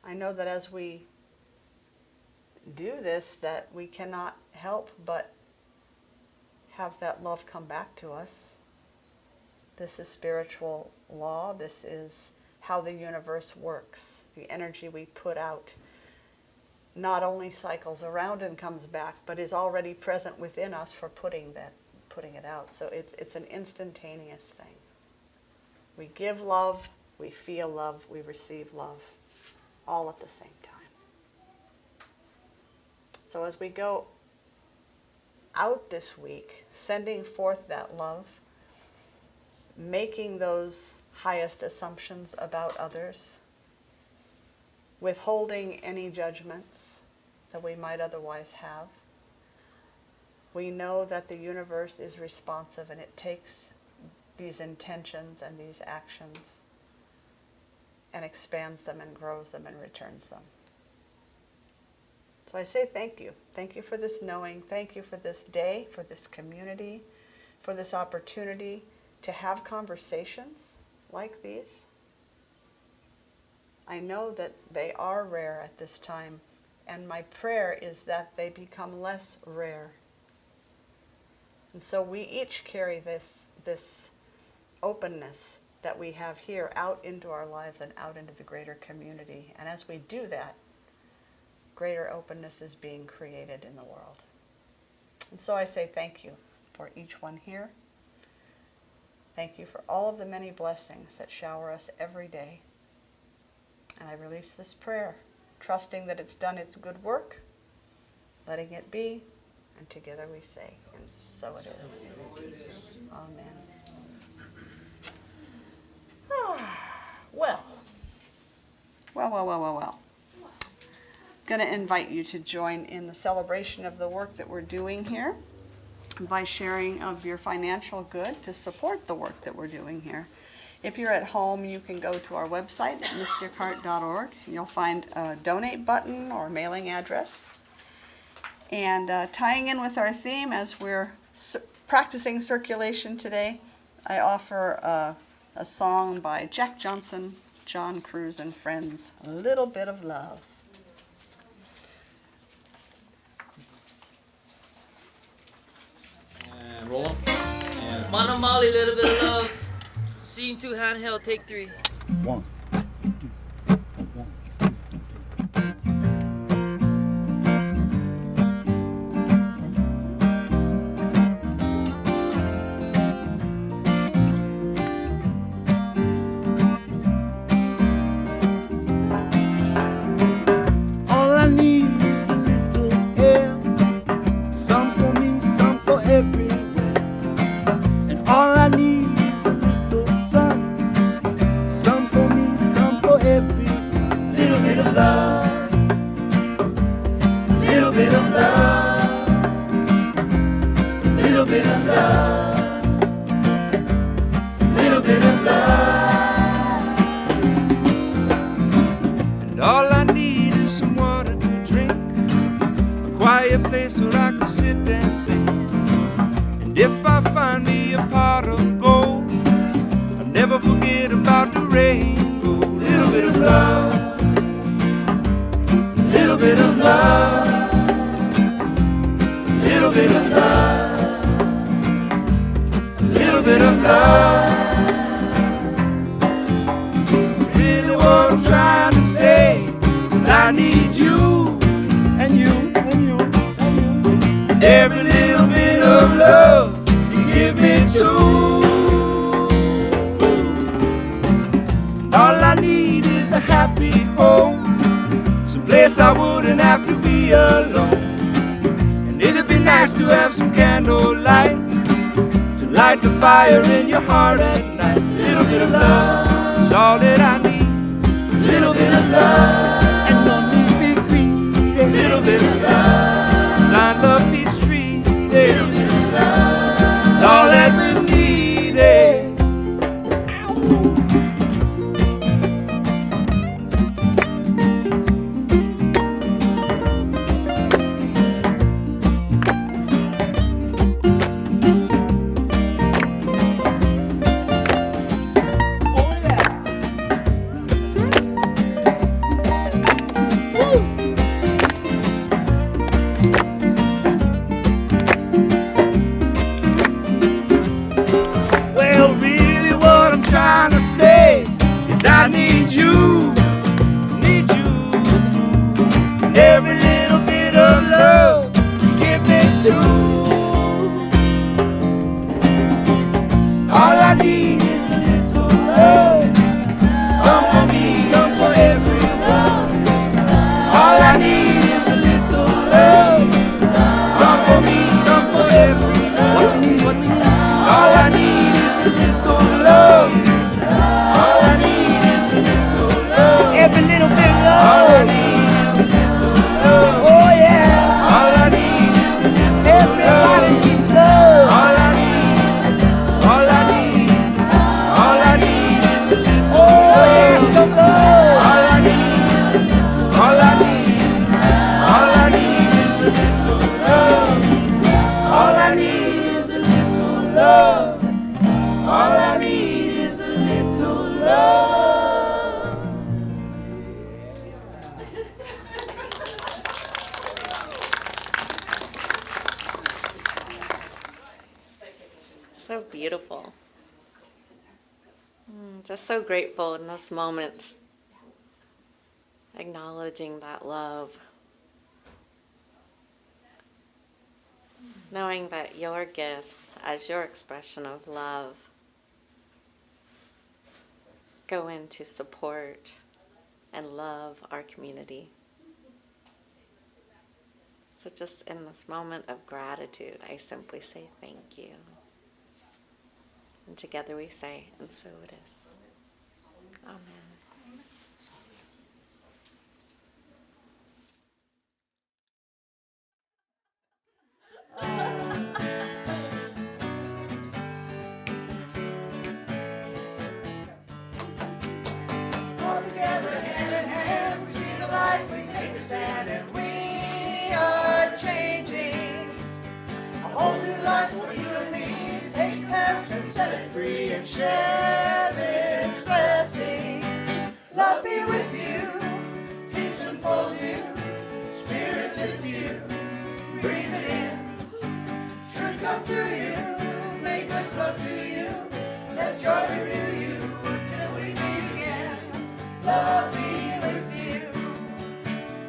I know that as we do this, that we cannot help but have that love come back to us. This is spiritual law. This is how the universe works. The energy we put out not only cycles around and comes back, but is already present within us for putting it out. So it's an instantaneous thing. We give love, we feel love, we receive love, all at the same time. So as we go out this week, sending forth that love, making those highest assumptions about others, withholding any judgments that we might otherwise have, we know that the universe is responsive and it takes these intentions and these actions and expands them and grows them and returns them. So I say thank you. Thank you for this knowing. Thank you for this day, for this community, for this opportunity to have conversations like these. I know that they are rare at this time, and my prayer is that they become less rare. And so we each carry this openness that we have here out into our lives and out into the greater community. And as we do that, greater openness is being created in the world. And so I say thank you for each one here. Thank you for all of the many blessings that shower us every day. And I release this prayer, trusting that it's done its good work, letting it be, and together we say, and so it is. Amen. Well. Going to invite you to join in the celebration of the work that we're doing here by sharing of your financial good to support the work that we're doing here. If you're at home, you can go to our website at mysticheart.org, and you'll find a donate button or mailing address. And tying in with our theme, as we're practicing circulation today, I offer a song by Jack Johnson, John Cruz, and Friends, A Little Bit of Love. And roll 'em. And Mono Molly, little bit of love. Scene 2, handheld, take 3. 1. All I need is a little air, some for me, some for everywhere. And all I need is a little sun, some for me, some for everyone. Little bit of love, little bit of love, little bit of love, little bit of love. And all I need is some water to drink, a quiet place where I can sit and think. And if I find me a pot of gold, I'll never forget about the rainbow. Little bit of love, little bit of love, little bit of love, little bit of love. Really what I'm trying to say is I need you and you and you and you. Every little bit of love you give me too. All I need is a happy home, someplace I wouldn't have to be alone. And it'd be nice to have some candlelight to light the fire in your heart at night. Little bit of love, that's all that I need. Little bit of love, and no need be greedy. Little bit of love, sign love, peace, treaty. Little bit of love, that's all that we needed. Well, really what I'm trying to say is I need you, need you. And every little bit of love you give me too. All I need is a little love, some for me, some for everyone. All I need is a little love, some for me, some for everyone. All I need is a little love. All I need is a little love. Every little bit of love. All I need is a little love. Oh yeah. All I need is a little Everybody love. Needs love. All I need is a little. All I need. All I need is a little love. Oh yeah, some love. All I need is a little. All I need. All I need is a little love. All I need is a little love. All I need is a little love. So beautiful. Just so grateful in this moment, acknowledging that love, knowing that your gifts, as your expression of love, go in to support and love our community. So just in this moment of gratitude, I simply say thank you. And together we say, and so it is. Amen. with you. Breathe it in. Truth come through you. Make good flow to you. Let joy renew you until we meet again. Love be with you.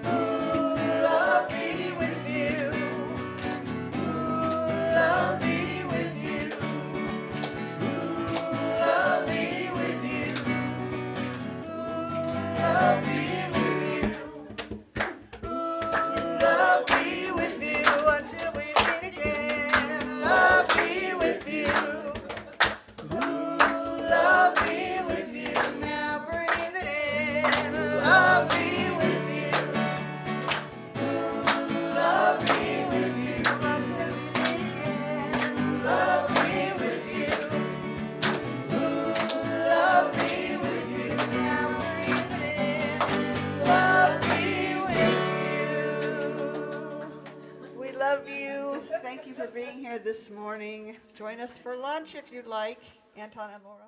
Ooh, love be with you. Ooh, love be with you. Ooh, love be with you. Ooh, love be with you. Ooh, love be with you until we meet again. Love be with you. Love be with you. Now breathe it in. Love be with you. Love be with you. Until we meet again. Love be with you. Love be with you. Now breathe it in. Love be with you. We love you. Thank you for being here this morning. Join us for lunch if you'd like. Anton and Laura.